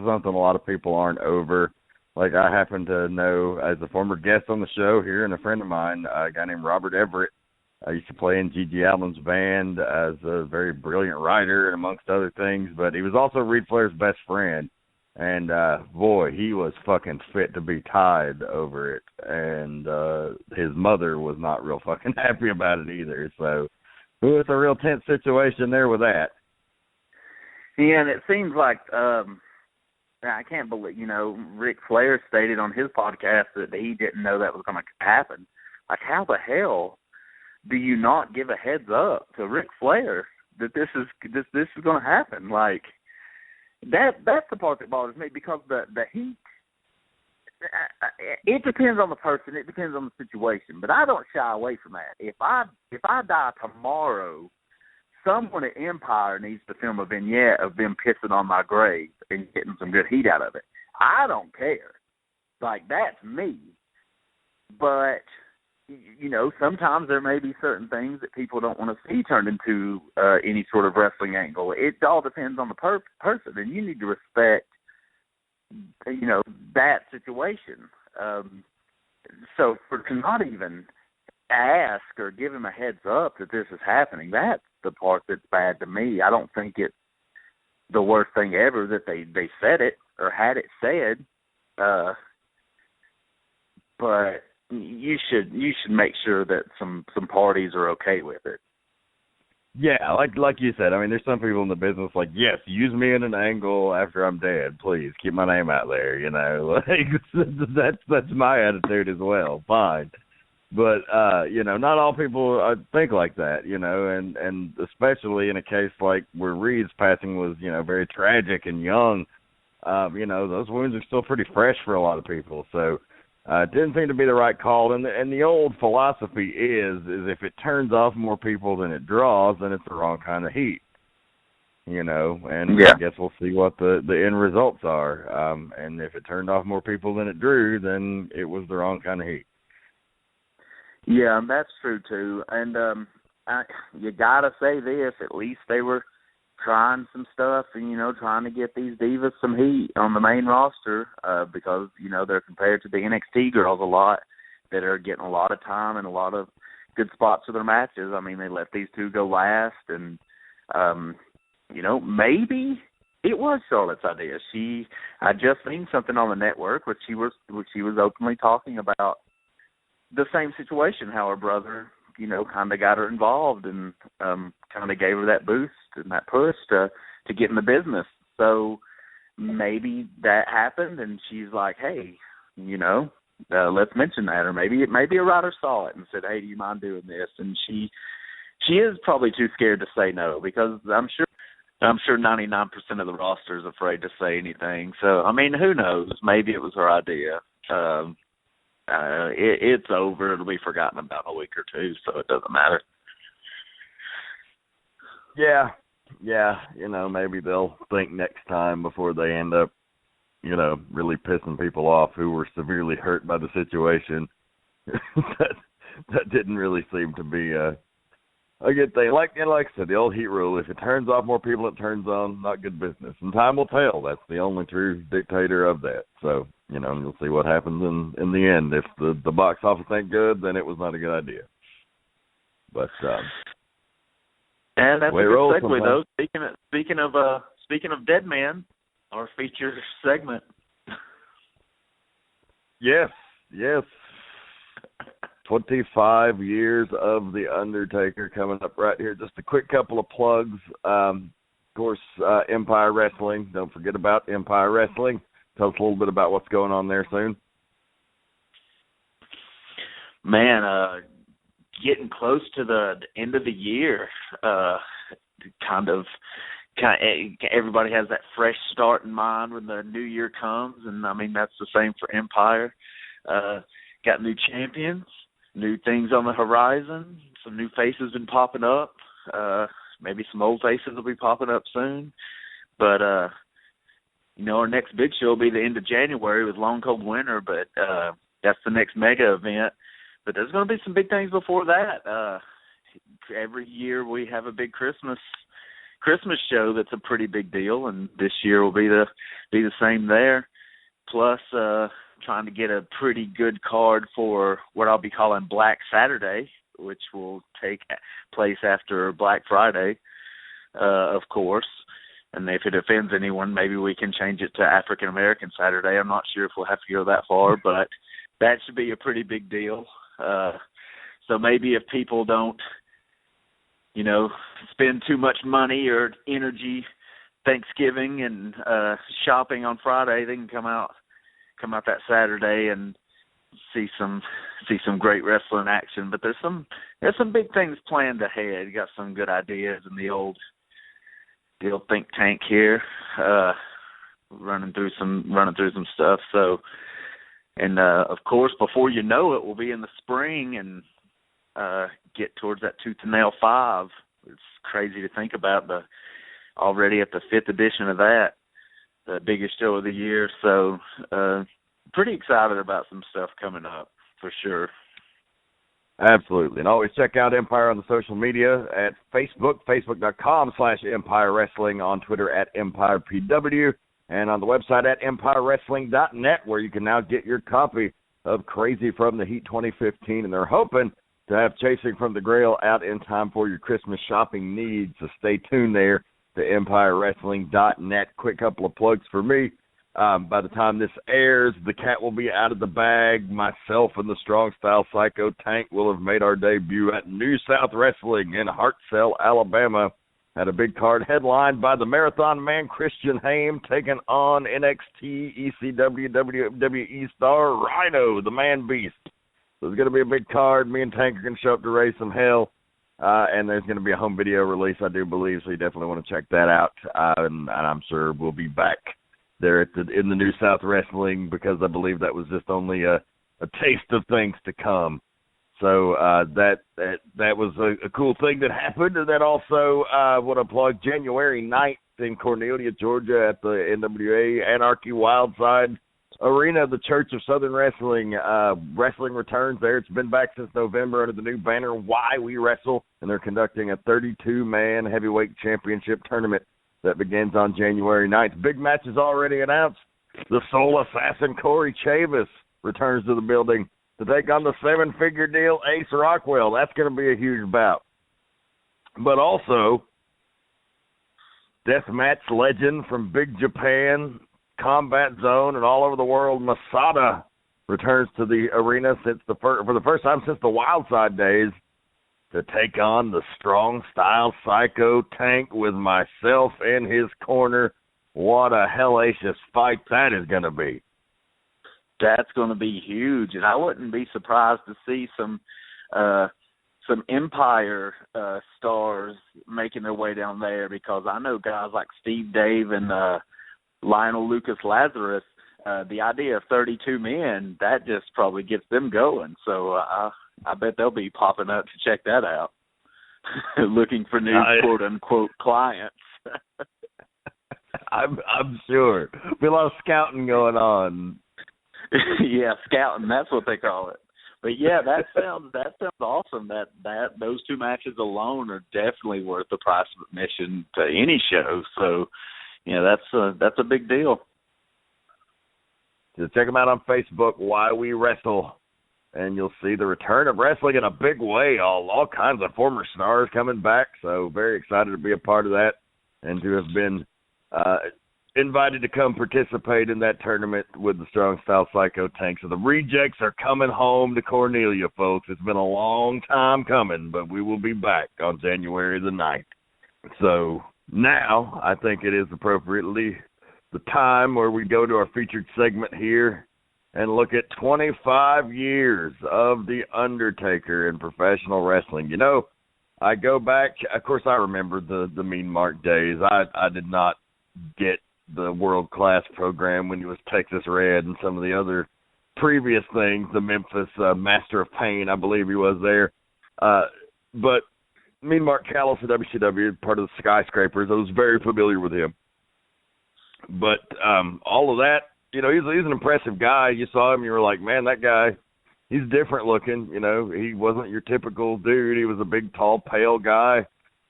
something a lot of people aren't over. Like, I happen to know, as a former guest on the show here, and a friend of mine, a guy named Robert Everett. I used to play in Gigi Allen's band as a very brilliant writer, and amongst other things. But he was also Reed Flair's best friend. And, boy, he was fucking fit to be tied over it. And his mother was not real fucking happy about it either. So it's a real tense situation there with that. Yeah, and it seems like I can't believe, Ric Flair stated on his podcast that he didn't know that was going to happen. Like, how the hell do you not give a heads up to Ric Flair that this is going to happen? Like, that's the part that bothers me, because the heat, it depends on the person, it depends on the situation, but I don't shy away from that. If I die tomorrow, someone at Empire needs to film a vignette of them pissing on my grave and getting some good heat out of it. I don't care. Like, that's me. But sometimes there may be certain things that people don't want to see turned into any sort of wrestling angle. It all depends on the person, and you need to respect, that situation. So to not even ask or give him a heads up that this is happening, that's the part that's bad to me. I don't think it's the worst thing ever that they said it or had it said, but you should make sure that some parties are okay with it. Yeah, like you said, I mean, there's some people in the business like, yes, use me in an angle after I'm dead, please keep my name out there. Like, that's my attitude as well. Fine, but not all people think like that. And especially in a case like where Reed's passing was very tragic and young. Those wounds are still pretty fresh for a lot of people. So. It didn't seem to be the right call, and the old philosophy is if it turns off more people than it draws, then it's the wrong kind of heat, and yeah. I guess we'll see what the end results are, and if it turned off more people than it drew, then it was the wrong kind of heat. Yeah, that's true, too, and you gotta say this, at least they were trying some stuff and, trying to get these divas some heat on the main roster because, they're compared to the NXT girls a lot that are getting a lot of time and a lot of good spots for their matches. I mean, they let these two go last and, maybe it was Charlotte's idea. I just seen something on the network where she was openly talking about the same situation, how her brother kind of got her involved and kind of gave her that boost and that push to get in the business. So maybe that happened, and she's like, hey, let's mention that. Or maybe a writer saw it and said, hey, do you mind doing this? And she is probably too scared to say no, because I'm sure 99% of the roster is afraid to say anything. So, I mean, who knows? Maybe it was her idea. It's over. It'll be forgotten about in a week or two, so it doesn't matter. Yeah, maybe they'll think next time before they end up, really pissing people off who were severely hurt by the situation. that didn't really seem to be a good thing. Like I said, the old heat rule: if it turns off more people, it turns on not good business. And time will tell. That's the only true dictator of that. So, you'll see what happens in the end. If the box office ain't good, then it was not a good idea. But and that's a good segue, though. Speaking of Dead Man, our feature segment. Yes. 25 years of The Undertaker coming up right here. Just a quick couple of plugs. Of course, Empire Wrestling. Don't forget about Empire Wrestling. Tell us a little bit about what's going on there soon. Man, getting close to the end of the year. Kind of everybody has that fresh start in mind when the new year comes, and I mean that's the same for Empire. Got new champions, new things on the horizon, some new faces been popping up. Maybe some old faces will be popping up soon. But our next big show will be the end of January with Long Cold Winter, but that's the next mega event. But there's going to be some big things before that. Every year we have a big Christmas show that's a pretty big deal, and this year will be the same there. Plus, trying to get a pretty good card for what I'll be calling Black Saturday, which will take place after Black Friday, of course. And if it offends anyone, maybe we can change it to African American Saturday. I'm not sure if we'll have to go that far, but that should be a pretty big deal. So maybe if people don't, spend too much money or energy Thanksgiving and shopping on Friday, they can come out that Saturday and see some great wrestling action. But there's some big things planned ahead. You got some good ideas in the old think tank here, running through some stuff. So, and of course, before you know it, we'll be in the spring and get towards that Tooth and Nail 5. It's crazy to think about already at the 5th edition of that, the biggest show of the year. So pretty excited about some stuff coming up for sure. Absolutely. And always check out Empire on the social media at Facebook, facebook.com/Empire Wrestling, on Twitter at EmpirePW, and on the website at EmpireWrestling.net, where you can now get your copy of Crazy from the Heat 2015. And they're hoping to have Chasing from the Grail out in time for your Christmas shopping needs. So stay tuned there to EmpireWrestling.net. Quick couple of plugs for me. By the time this airs, the cat will be out of the bag. Myself and the Strong Style Psycho Tank will have made our debut at New South Wrestling in Hartselle, Alabama. Had a big card headlined by the Marathon Man Christian Haim, taking on NXT ECW WWE star Rhino, the Man Beast. So it's going to be a big card. Me and Tank are going to show up to raise some hell. And there's going to be a home video release, I do believe, so you definitely want to check that out. And I'm sure we'll be back there in the New South Wrestling, because I believe that was just only a taste of things to come. So that was a cool thing that happened. And then also want to plug January 9th in Cornelia, Georgia at the NWA Anarchy Wildside Arena, the Church of Southern Wrestling. Wrestling returns there. It's been back since November under the new banner, Why We Wrestle, and they're conducting a 32-man heavyweight championship tournament that begins on January 9th. Big matches already announced. The Soul Assassin Corey Chavis returns to the building to take on the seven-figure deal Ace Rockwell. That's going to be a huge bout. But also, deathmatch legend from Big Japan, Combat Zone, and all over the world, Masada returns to the arena for the first time since the Wildside days. to take on the Strong Style Psycho Tank with myself in his corner. What a hellacious fight that is going to be. That's going to be huge, and I wouldn't be surprised to see some Empire stars making their way down there, because I know guys like Steve Dave and Lionel Lucas Lazarus. The idea of 32 men, that just probably gets them going. So I bet they'll be popping up to check that out, looking for new quote unquote clients. I'm sure. Be a lot of scouting going on. Yeah, scouting, that's what they call it. But yeah, that sounds awesome. That those two matches alone are definitely worth the price of admission to any show. So, that's a big deal. So check them out on Facebook, Why We Wrestle, and you'll see the return of wrestling in a big way. All kinds of former stars coming back. So very excited to be a part of that and to have been invited to come participate in that tournament with the Strong Style Psycho Tank. So the rejects are coming home to Cornelia, folks. It's been a long time coming, but we will be back on January the 9th. So now I think it is appropriately the time where we go to our featured segment here and look at 25 years of The Undertaker in professional wrestling. I go back, of course I remember the Mean Mark days. I did not get the world-class program when he was Texas Red and some of the other previous things, the Memphis Master of Pain, I believe he was there. But Mean Mark Callis at WCW, part of the Skyscrapers, I was very familiar with him. But all of that, he's an impressive guy. You saw him, you were like, man, that guy, he's different looking. He wasn't your typical dude. He was a big, tall, pale guy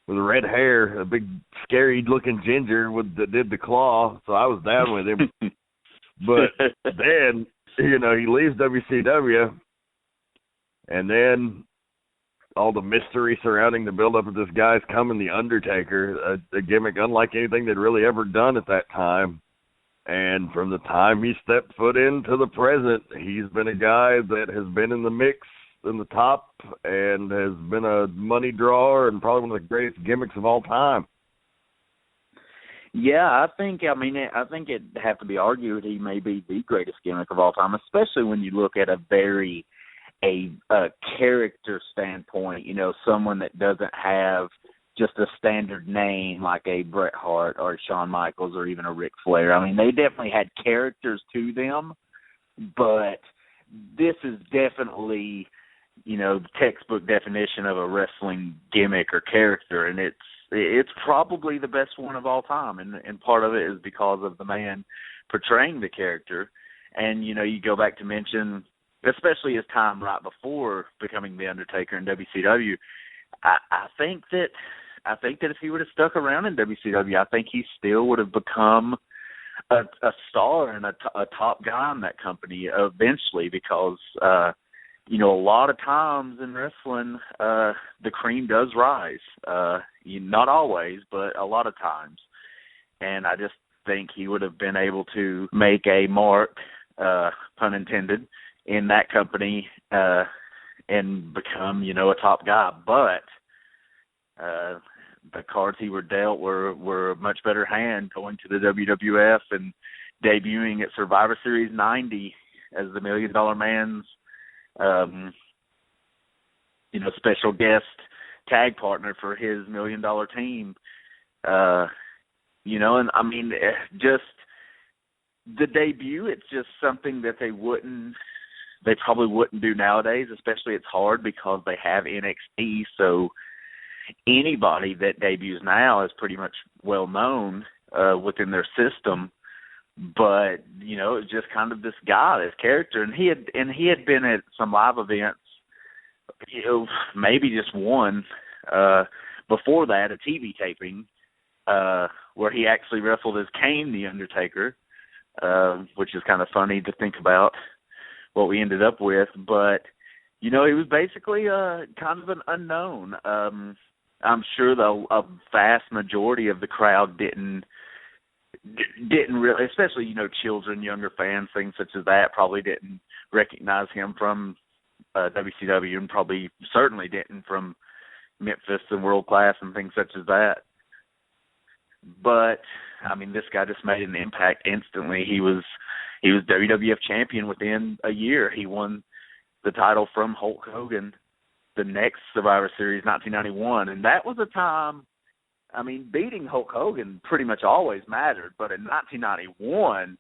with red hair, a big, scary-looking ginger that did the claw, so I was down with him. But then, he leaves WCW, and then all the mystery surrounding the build-up of this guy's coming, The Undertaker, a gimmick unlike anything they'd really ever done at that time. And from the time he stepped foot into the present, he's been a guy that has been in the mix in the top and has been a money drawer and probably one of the greatest gimmicks of all time. Yeah, I think it'd have to be argued he may be the greatest gimmick of all time, especially when you look at a character standpoint, someone that doesn't have just a standard name like a Bret Hart or a Shawn Michaels or even a Ric Flair. They definitely had characters to them, but this is definitely, the textbook definition of a wrestling gimmick or character, and it's probably the best one of all time, and part of it is because of the man portraying the character. And, you go back to mention, especially his time right before becoming The Undertaker in WCW, I think that if he would have stuck around in WCW, I think he still would have become a star and a top guy in that company eventually, because a lot of times in wrestling the cream does rise. Not always, but a lot of times. And I just think he would have been able to make a mark, pun intended, in that company and become, a top guy. But the cards he were dealt were a much better hand, going to the WWF and debuting at Survivor Series 90 as the $1 Million Man's special guest tag partner for his $1 Million team. And just the debut, it's just something that they probably wouldn't do nowadays, especially it's hard because they have NXT, so anybody that debuts now is pretty much well known within their system. But it's just kind of this guy, this character, and he had been at some live events, maybe just one before that, a TV taping where he actually wrestled as Kane the Undertaker, which is kind of funny to think about what we ended up with. But he was basically kind of an unknown. I'm sure a vast majority of the crowd didn't really, especially children, younger fans, things such as that, probably didn't recognize him from WCW, and probably certainly didn't from Memphis and World Class and things such as that. But I mean, this guy just made an impact instantly. He was WWF champion within a year. He won the title from Hulk Hogan the next Survivor Series, 1991, and that was a time. I mean, beating Hulk Hogan pretty much always mattered, but in 1991,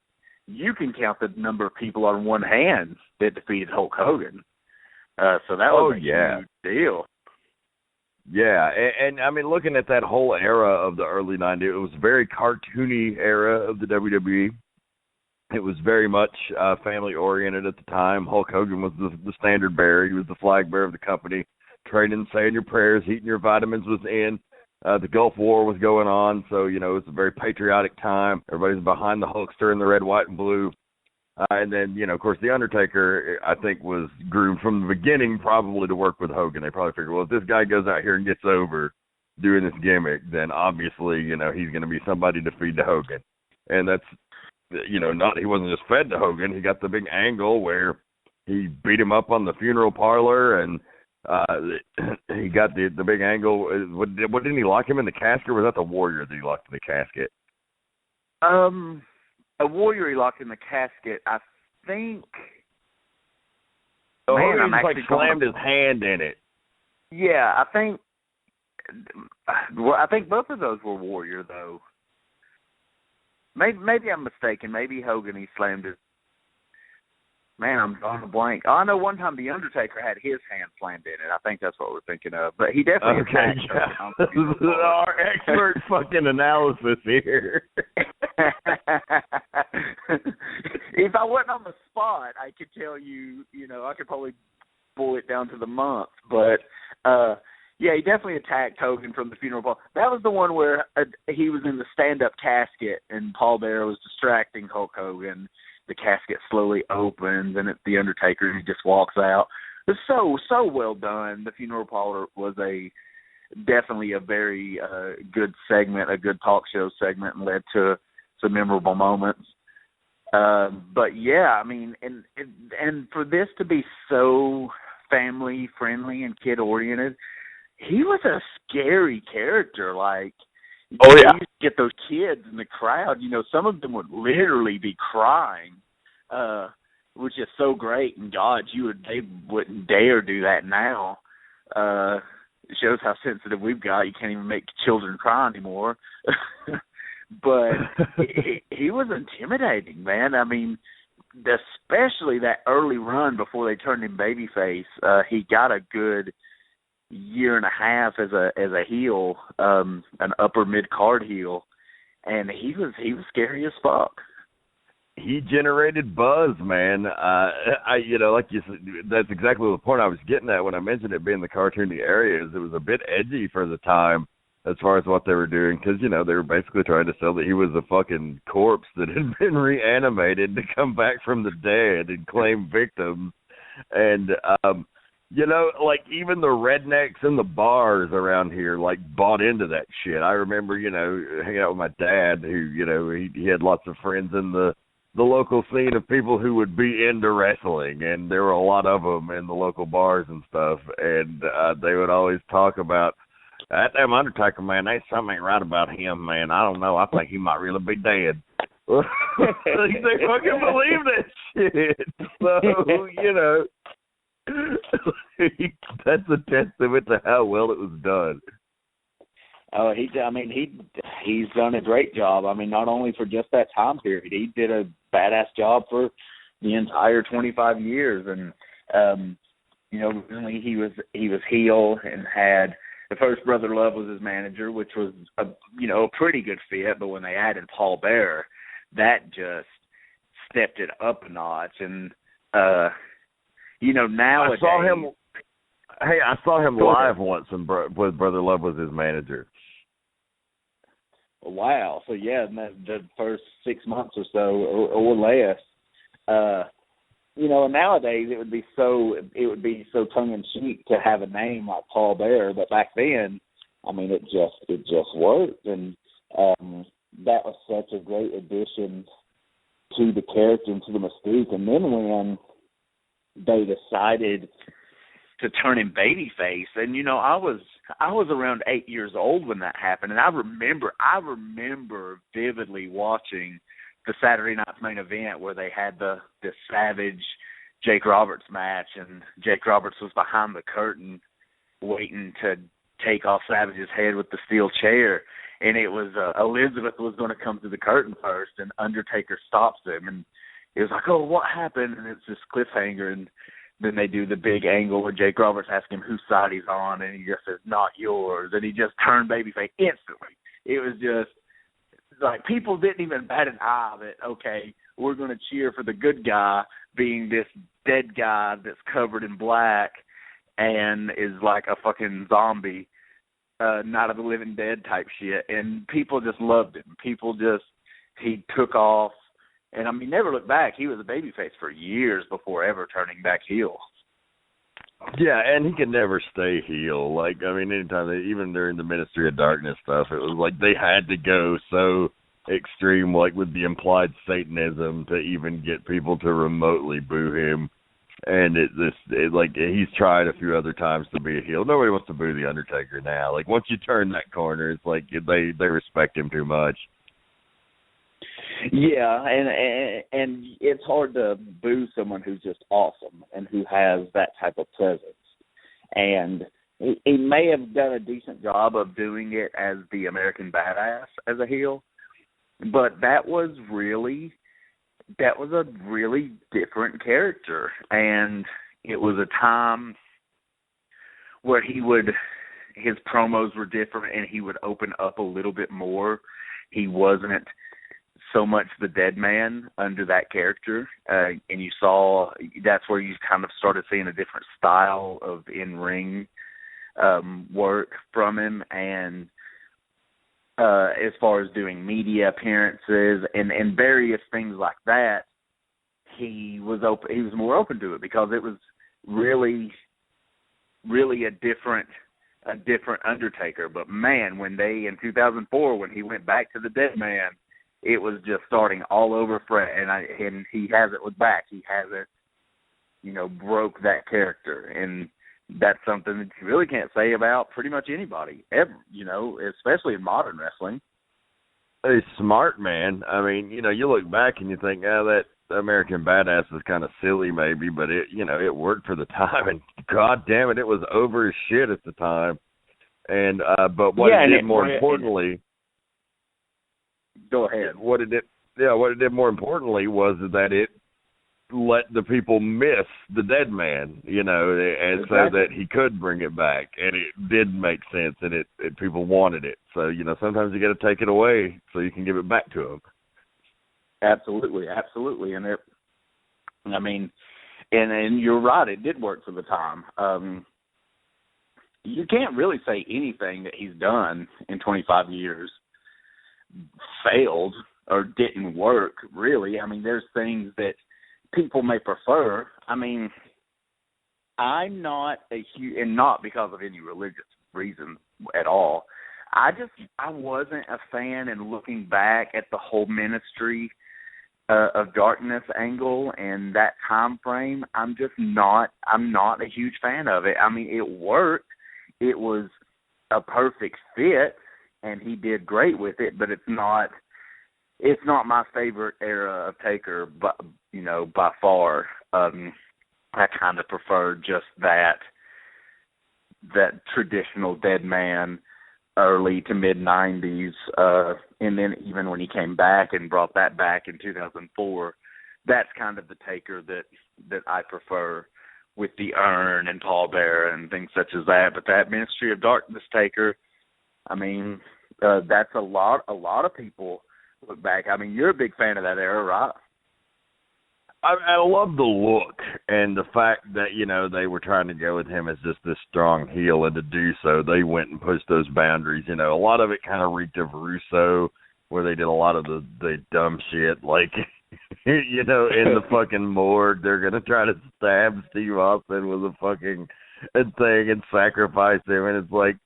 you can count the number of people on one hand that defeated Hulk Hogan. So that was a huge deal. Yeah, and I mean, looking at that whole era of the early 90s, it was a very cartoony era of the WWE. It was very much family-oriented at the time. Hulk Hogan was the standard bearer. He was the flag bearer of the company. Training, saying your prayers, eating your vitamins was in. The Gulf War was going on, so, you know, it's a very patriotic time. Everybody's behind the Hulkster in the red, white, and blue. And then, you know, of course, The Undertaker, I think, was groomed from the beginning probably to work with Hogan. They probably figured, well, if this guy goes out here and gets over doing this gimmick, then obviously, you know, he's going to be somebody to feed to Hogan. And that's, you know, he wasn't just fed to Hogan. He got the big angle where he beat him up on the funeral parlor, and he got the big angle. What, didn't he lock him in the casket, or was that the Warrior that he locked in the casket? A Warrior he locked in the casket, I think. Oh, man, he slammed his hand in it. Yeah, I think. Well, I think both of those were Warrior, though. Maybe I'm mistaken. Maybe Hogan, he slammed his. Man, I'm drawing a blank. Oh, I know one time The Undertaker had his hand slammed in it. I think that's what we're thinking of. But he definitely attacked Hogan. Our expert fucking analysis here. If I wasn't on the spot, I could tell you, you know, I could probably boil it down to the month. But, yeah, he definitely attacked Hogan from the funeral parlor. That was the one where he was in the stand-up casket and Paul Bearer was distracting Hulk Hogan. The casket slowly opens, and it's The Undertaker, and he just walks out. It's so well done. The funeral parlor was definitely a very good segment, a good talk show segment, and led to some memorable moments. But yeah, I mean, and for this to be so family friendly and kid oriented, he was a scary character. Like, oh yeah, you get those kids in the crowd. You know, some of them would literally be crying, which is so great. And God, they wouldn't dare do that now. It shows how sensitive we've got. You can't even make children cry anymore. But he was intimidating, man. I mean, especially that early run before they turned him babyface. He got a good year and a half as a heel, an upper mid card heel, and he was scary as fuck. He generated buzz, man. Like you said, that's exactly the point I was getting at when I mentioned it being the cartoony areas. It was a bit edgy for the time as far as what they were doing, because, you know, they were basically trying to sell that he was a fucking corpse that had been reanimated to come back from the dead and claim victims. And, you know, like, even the rednecks in the bars around here, like, bought into that shit. I remember, you know, hanging out with my dad, who, you know, he had lots of friends in the local scene of people who would be into wrestling, and there were a lot of them in the local bars and stuff, and they would always talk about, that damn Undertaker, man, there's something ain't right about him, man. I don't know. I think he might really be dead. They fucking believe that shit. So, you know, that's a testament to how well it was done. Oh, he's done a great job. I mean, not only for just that time period, he did a badass job for the entire 25 years. And you know, originally he was heel and had the first Brother Love was his manager, which was a pretty good fit. But when they added Paul Bearer, that just stepped it up a notch. And you know, nowadays, I saw him live once when Brother Love was his manager. Wow. So yeah, the first 6 months or so or less. You know, nowadays it would be so tongue in cheek to have a name like Paul Bearer, but back then, I mean, it just worked, and that was such a great addition to the character and to the mystique. And then when they decided to turn him babyface, and you know, I was I was around 8 years old when that happened, and I remember vividly watching the Saturday night's main event where they had the Savage Jake Roberts match, and Jake Roberts was behind the curtain waiting to take off Savage's head with the steel chair, and it was Elizabeth was going to come through the curtain first, and Undertaker stops him, and it was like, oh, what happened? And it's this cliffhanger, and then they do the big angle where Jake Roberts asks him whose side he's on, and he just says, not yours, and he just turned babyface instantly. It was just like people didn't even bat an eye that, okay, we're going to cheer for the good guy being this dead guy that's covered in black and is like a fucking zombie, Night of the Living Dead type shit. And people just loved him. He took off. And, I mean, never looked back. He was a babyface for years before ever turning back heel. Yeah, and he can never stay heel. Like, I mean, anytime, even during the Ministry of Darkness stuff, it was like they had to go so extreme, like with the implied Satanism, to even get people to remotely boo him. And like he's tried a few other times to be a heel. Nobody wants to boo the Undertaker now. Like once you turn that corner, it's like they respect him too much. Yeah, and it's hard to boo someone who's just awesome and who has that type of presence. And he may have done a decent job of doing it as the American Badass as a heel, but that was a really different character, and it was a time where his promos were different, and he would open up a little bit more. He wasn't so much the dead man under that character, and you saw that's where you kind of started seeing a different style of in-ring work from him, and as far as doing media appearances and various things like that, he was more open to it because it was really a different Undertaker. But man, in 2004 when he went back to the dead man, it was just starting all over Fred, and he hasn't looked back. He hasn't, broke that character, and that's something that you really can't say about pretty much anybody ever, especially in modern wrestling. He's smart, man. I mean, you look back and you think, that American Badass was kind of silly maybe, but it worked for the time, and God damn it, it was over as shit at the time. And but what it did more importantly. Go ahead. What it did more importantly was that it let the people miss the dead man, and so that he could bring it back, and it did make sense, and it people wanted it. So sometimes you got to take it away so you can give it back to them. Absolutely, and and you're right, it did work for the time. You can't really say anything that he's done in 25 years failed or didn't work, really. I mean, there's things that people may prefer. I mean, I'm not and not because of any religious reason at all. I wasn't a fan, and looking back at the whole Ministry of Darkness angle and that time frame, I'm not a huge fan of it. I mean, it worked. It was a perfect fit, and he did great with it, but it's not my favorite era of Taker, but by far. I kind of prefer just that traditional dead man, early to mid 90s, and then even when he came back and brought that back in 2004, that's kind of the Taker that I prefer, with the urn and Paul Bearer and things such as that. But that Ministry of Darkness Taker, I mean, that's a lot of people look back. I mean, you're a big fan of that era, right? I love the look and the fact that, they were trying to go with him as just this strong heel, and to do so, they went and pushed those boundaries. A lot of it kind of reeked of Russo, where they did a lot of the dumb shit, like, in the fucking morgue, they're going to try to stab Steve Austin with a fucking thing and sacrifice him, and it's like,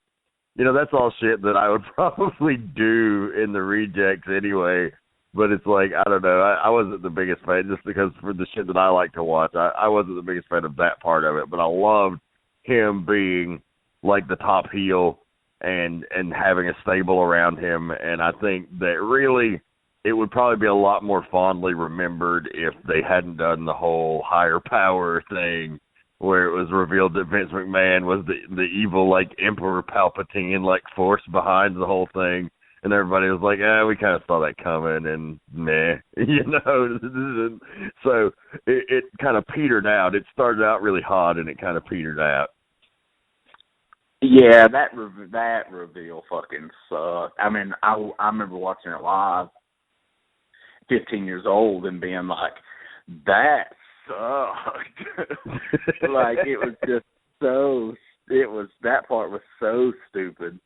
that's all shit that I would probably do in the rejects anyway. But it's like, I don't know, I wasn't the biggest fan, just because for the shit that I like to watch, I wasn't the biggest fan of that part of it. But I loved him being like the top heel and having a stable around him. And I think that really it would probably be a lot more fondly remembered if they hadn't done the whole higher power thing where it was revealed that Vince McMahon was the evil, like, Emperor Palpatine, like, force behind the whole thing. And everybody was like, we kind of saw that coming, and meh, you know. So it kind of petered out. It started out really hot, and it kind of petered out. Yeah, that reveal fucking sucked. I mean, I remember watching it live, 15 years old, and being like, that sucked. Like, it was just that part was so stupid.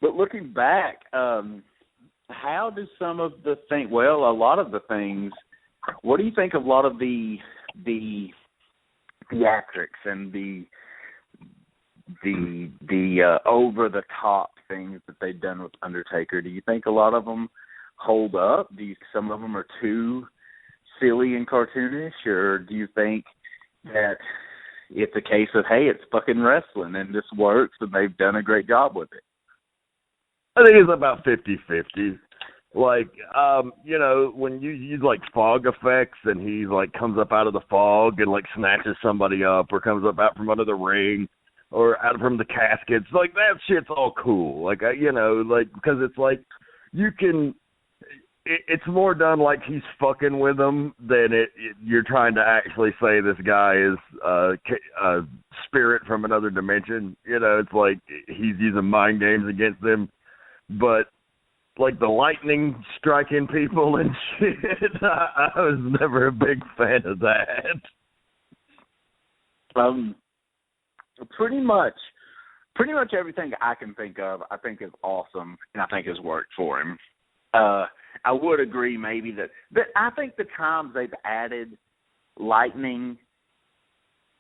But looking back, how do some of the things, well, a lot of the things, what do you think of a lot of the theatrics and the over the top things that they've done with Undertaker? Do you think a lot of them hold up? Some of them are too silly and cartoonish, or do you think that it's a case of, hey, it's fucking wrestling and this works and they've done a great job with it? I think it's about 50-50. Like, you know, when you use, like, fog effects and he, like, comes up out of the fog and, like, snatches somebody up or comes up out from under the ring or out from the caskets, like, that shit's all cool. Like, you know, like, because it's like you can it's more done like he's fucking with them than you're trying to actually say this guy is a spirit from another dimension. You know, it's like he's using mind games against them. But, like, the lightning striking people and shit, I was never a big fan of that. Pretty much everything I can think of, I think is awesome, and I think has worked for him. I would agree maybe that I think the times they've added lightning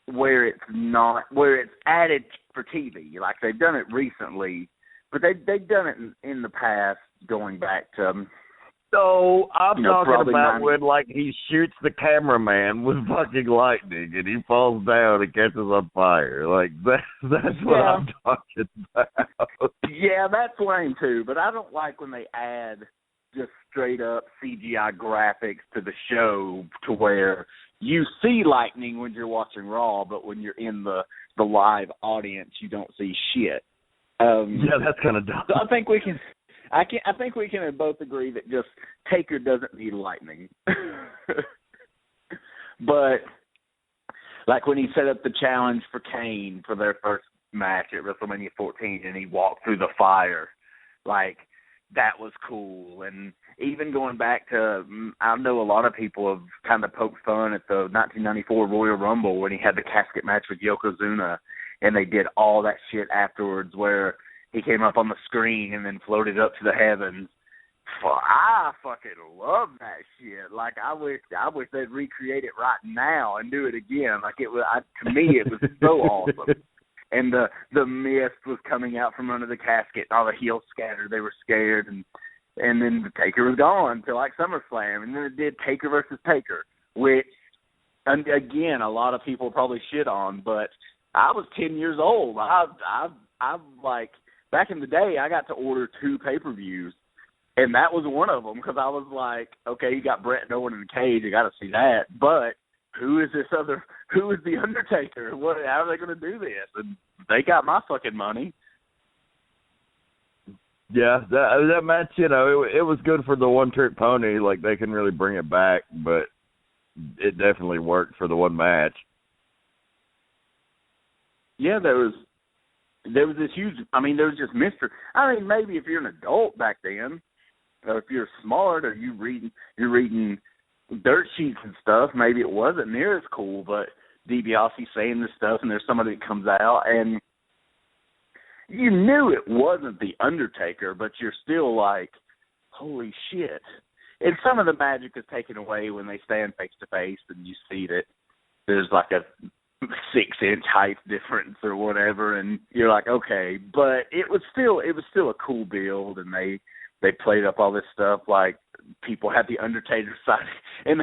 where it's added for TV, like they've done it recently, but they've done it in the past, going back to. So I'm talking about 90. when, like, he shoots the cameraman with fucking lightning and he falls down and catches on fire. Like, that's what I'm talking about. Yeah, that's lame too, but I don't like when they add just straight up CGI graphics to the show to where you see lightning when you're watching Raw, but when you're in the live audience, you don't see shit. Yeah, that's kind of dumb. So I think we can both agree that just Taker doesn't need lightning. But like when he set up the challenge for Kane for their first match at WrestleMania 14 and he walked through the fire, like, that was cool. And even going back to, I know a lot of people have kind of poked fun at the 1994 Royal Rumble when he had the casket match with Yokozuna, and they did all that shit afterwards where he came up on the screen and then floated up to the heavens. I fucking love that shit. Like, I wish they'd recreate it right now and do it again. Like, it was, to me, it was so awesome. And the mist was coming out from under the casket. All the heels scattered. They were scared, and then the Taker was gone till like SummerSlam, and then it did Taker versus Taker, which, and again, a lot of people probably shit on, but I was 10 years old. I like, back in the day, I got to order 2 pay-per-views, and that was one of them because I was like, okay, you got Bret and Owen in the cage, you got to see that, but who is the Undertaker? How are they going to do this? And they got my fucking money. Yeah, that match, you know, it was good for the one-trick pony. Like, they can really bring it back, but it definitely worked for the one match. Yeah, there was this huge, I mean, there was just mystery. I mean, maybe if you're an adult back then, or if you're smart, or you're reading dirt sheets and stuff, maybe it wasn't near as cool, but DiBiase saying this stuff, and there's somebody that comes out, and you knew it wasn't The Undertaker, but you're still like, holy shit. And some of the magic is taken away when they stand face-to-face, and you see that there's like a 6-inch height difference or whatever, and you're like, okay, but it was still a cool build, and they played up all this stuff, like people had the Undertaker side, and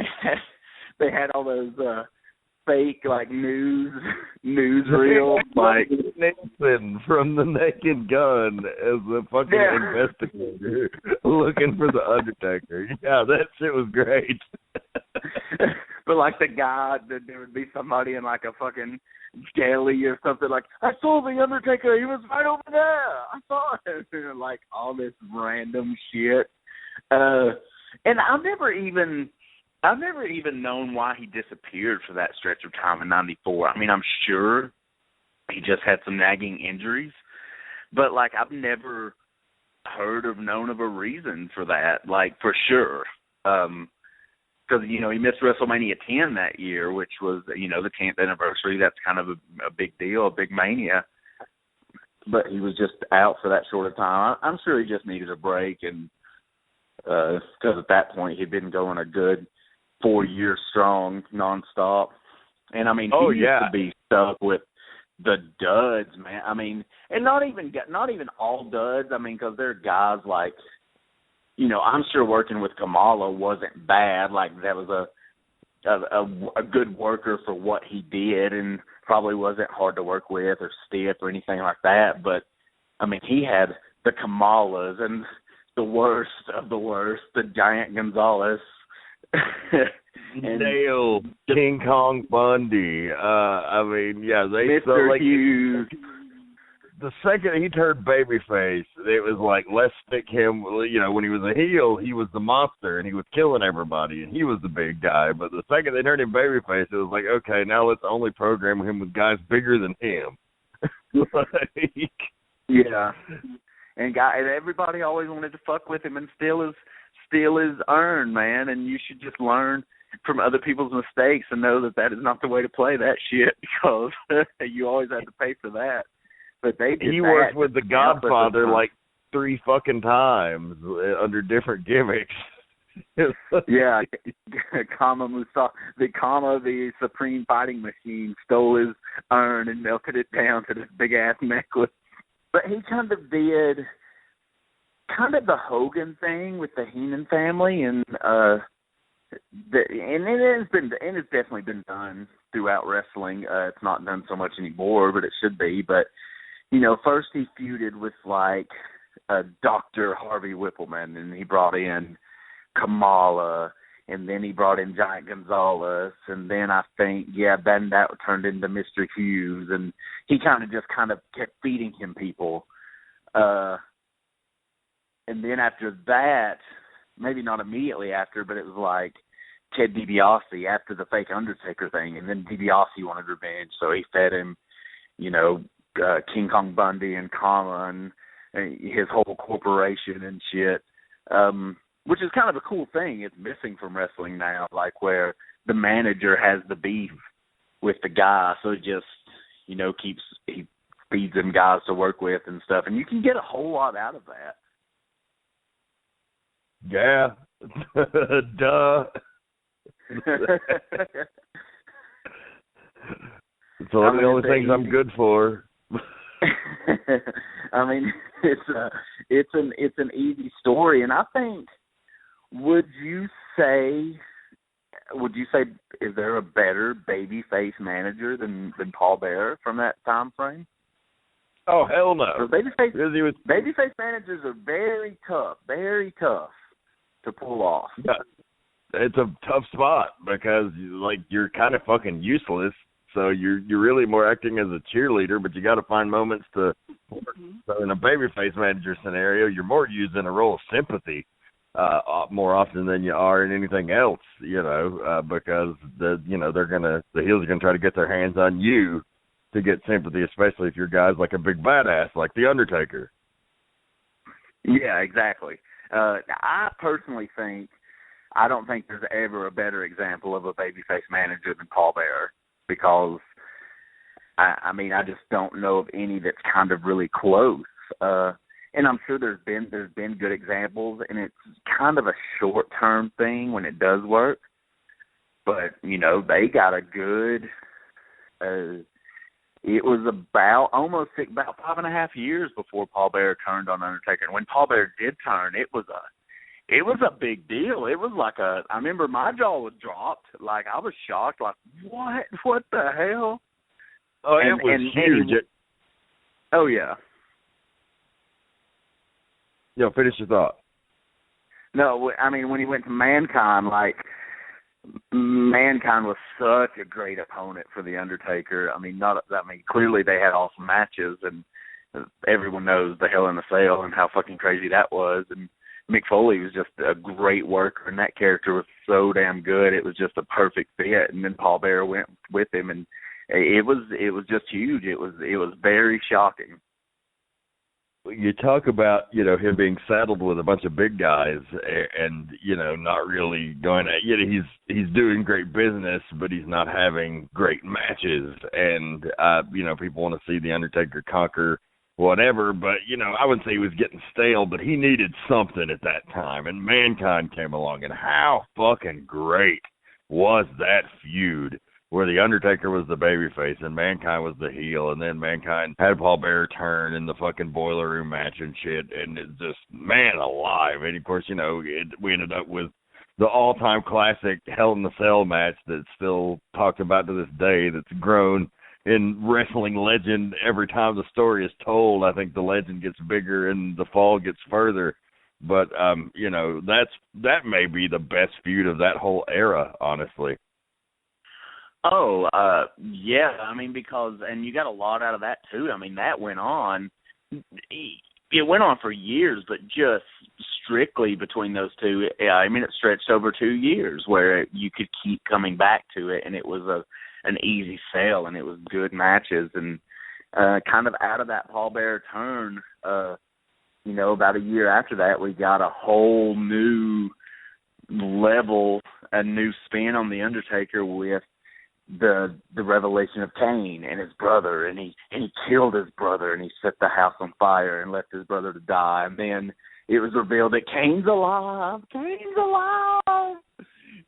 they had all those fake like newsreel, like Nixon from The Naked Gun as the fucking investigator looking for the Undertaker. Yeah, that shit was great. But like the guy, there would be somebody in like a fucking deli or something like, I saw the Undertaker, he was right over there, I saw him. Like all this random shit. And I've never even known why he disappeared for that stretch of time in '94. I mean, I'm sure he just had some nagging injuries, but like I've never heard of known of a reason for that, like for sure. Because, he missed WrestleMania 10 that year, which was, the 10th anniversary. That's kind of a big deal, a big mania. But he was just out for that short of time. I'm sure he just needed a break, and because at that point he'd been going a good 4 years strong, nonstop. And, I mean, he used to be stuck with the duds, man. I mean, and not even all duds. I mean, because there are guys like, I'm sure working with Kamala wasn't bad. Like that was a good worker for what he did, and probably wasn't hard to work with or stiff or anything like that. But I mean, he had the Kamalas and the worst of the worst, the Giant Gonzalez. Nail King Kong Bundy. I mean, yeah, Mr. Hughes. The second he turned babyface, it was like, let's stick him, when he was a heel, he was the monster, and he was killing everybody, and he was the big guy. But the second they turned him babyface, it was like, okay, now let's only program him with guys bigger than him. Yeah. And everybody always wanted to fuck with him and steal his earn, man. And you should just learn from other people's mistakes and know that is not the way to play that shit, because you always have to pay for that. But he worked with the Godfather like 3 fucking times under different gimmicks. Yeah, the Supreme Fighting Machine, stole his urn and melted it down to this big ass necklace. But he kind of did the Hogan thing with the Heenan family, and it's definitely been done throughout wrestling. It's not done so much anymore, but it should be. But first he feuded with like Dr. Harvey Whippleman, and he brought in Kamala, and then he brought in Giant Gonzalez, and then I think then that turned into Mr. Hughes, and he kind of kept feeding him people. And then after that, maybe not immediately after, but it was like Ted DiBiase after the fake Undertaker thing, and then DiBiase wanted revenge, so he fed him, King Kong Bundy and Kama and his whole corporation and shit, which is kind of a cool thing. It's missing from wrestling now, like where the manager has the beef with the guy, so it just, he feeds them guys to work with and stuff, and you can get a whole lot out of that. Yeah. Duh. It's one of the only things I'm good for. I mean, it's an easy story, and I think, would you say is there a better babyface manager than Paul Bearer from that time frame? Oh, hell no. Babyface managers are very tough to pull off. Yeah. It's a tough spot because you're kind of fucking useless. So you're really more acting as a cheerleader, but you got to find moments to work. So in a babyface manager scenario, you're more using a role of sympathy more often than you are in anything else, because the heels are gonna try to get their hands on you to get sympathy, especially if you're guys like a big badass like the Undertaker. Yeah, exactly. I personally I don't think there's ever a better example of a babyface manager than Paul Bearer, because I just don't know of any that's kind of really close. And I'm sure there's been good examples, and it's kind of a short-term thing when it does work. But, they got a good it was about 5.5 years before Paul Bearer turned on Undertaker. And when Paul Bearer did turn, it was It was a big deal. It was like I remember my jaw was dropped. Like, I was shocked. Like, what? What the hell? Oh, it was huge. Oh, yeah. Finish your thought. No, I mean, when he went to Mankind, like, Mankind was such a great opponent for The Undertaker. I mean, clearly they had awesome matches, and everyone knows the Hell in a Cell and how fucking crazy that was. And Mick Foley was just a great worker, and that character was so damn good. It was just a perfect fit. And then Paul Bearer went with him, and it was just huge. It was very shocking. You talk about, him being saddled with a bunch of big guys and, not really going at, he's doing great business, but he's not having great matches. And, people want to see The Undertaker conquer whatever, but, I wouldn't say he was getting stale, but he needed something at that time. And Mankind came along, and how fucking great was that feud where The Undertaker was the babyface and Mankind was the heel, and then Mankind had Paul Bearer turn in the fucking boiler room match and shit, and it's just, man alive. And, of course, we ended up with the all-time classic Hell in a Cell match that's still talked about to this day, that's grown in wrestling legend every time the story is told. I think the legend gets bigger and the fall gets further. But, that may be the best feud of that whole era, honestly. Oh, yeah. I mean, and you got a lot out of that, too. I mean, that went on. It went on for years, but just strictly between those two. I mean, it stretched over 2 years where you could keep coming back to it, and it was an easy sell, and it was good matches. And kind of out of that Paul Bearer turn, about a year after that, we got a whole new level, a new spin on The Undertaker with the revelation of Kane and his brother, and he killed his brother, and he set the house on fire and left his brother to die. And then it was revealed that Kane's alive,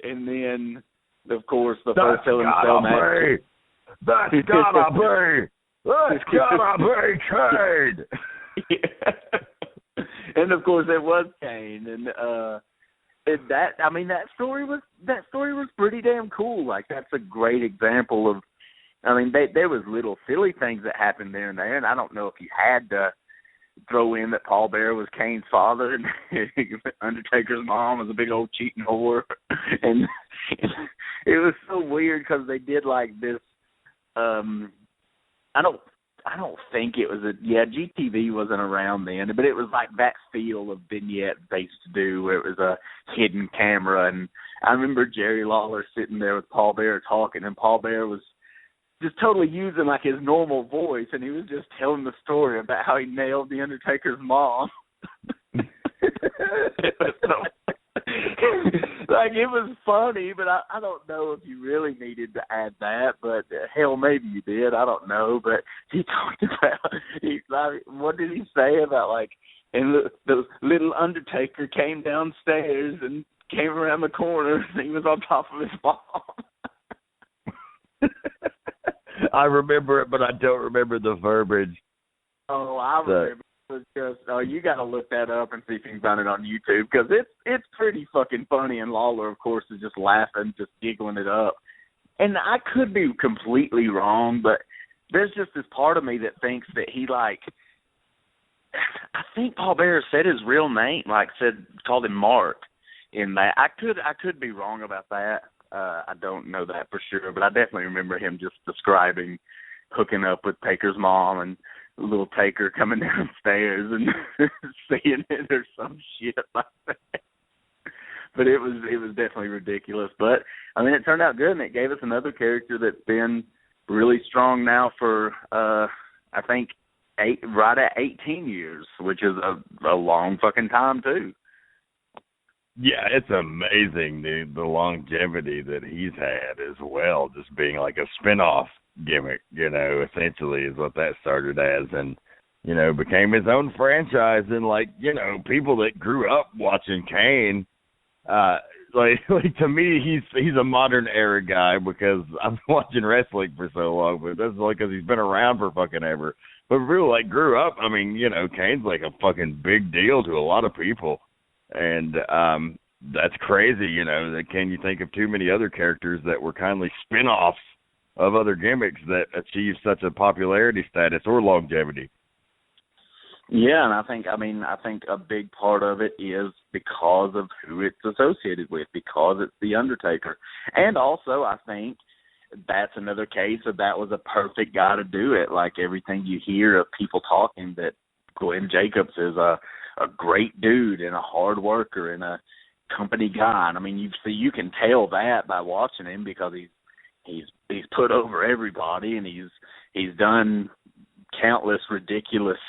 and then, of course, the first Hell in a Cell match. That's gotta be Kane. Yeah. And of course it was Kane, and that story was pretty damn cool. Like, that's a great example of, I mean, there was little silly things that happened there and there, and I don't know if you had to throw in that Paul Bearer was Kane's father and Undertaker's mom was a big old cheating whore, and it was so weird because they did like this. I don't think it was GTV wasn't around then, but it was like that feel of vignette they used to do where it was a hidden camera. And I remember Jerry Lawler sitting there with Paul Bearer talking, and Paul Bearer was just totally using like his normal voice, and he was just telling the story about how he nailed the Undertaker's mom. It was like, it was funny, but I don't know if you really needed to add that, but hell, maybe you did. I don't know, but he talked about, what did he say about, like, and the little Undertaker came downstairs and came around the corner and he was on top of his mom. I remember it, but I don't remember the verbiage. Oh, I remember. Was just you got to look that up and see if you can find it on YouTube, because it's pretty fucking funny, and Lawler, of course, is just laughing, just giggling it up. And I could be completely wrong, but there's just this part of me that thinks that he, like, I think Paul Bearer said his real name, called him Mark in that. I could be wrong about that. I don't know that for sure, but I definitely remember him just describing hooking up with Taker's mom and little Taker coming downstairs and seeing it or some shit like that. But it was definitely ridiculous. But I mean, it turned out good, and it gave us another character that's been really strong now for I think right at 18 years, which is a long fucking time too. Yeah, it's amazing the longevity that he's had as well, just being like a spinoff gimmick, essentially is what that started as, and became his own franchise. And people that grew up watching Kane, to me he's a modern era guy, because I've been watching wrestling for so long, but that's because he's been around for fucking ever. But people grew up, I mean, Kane's like a fucking big deal to a lot of people. And that's crazy, you know. Can you think of too many other characters that were kindly spin-offs of other gimmicks that achieved such a popularity status or longevity? Yeah, and I think a big part of it is because of who it's associated with, because it's The Undertaker. And also, I think that's another case of that was a perfect guy to do it. Like everything you hear of people talking, that Glenn Jacobs is a great dude and a hard worker and a company guy. And I mean, you can tell that by watching him, because he's put over everybody, and he's done countless ridiculous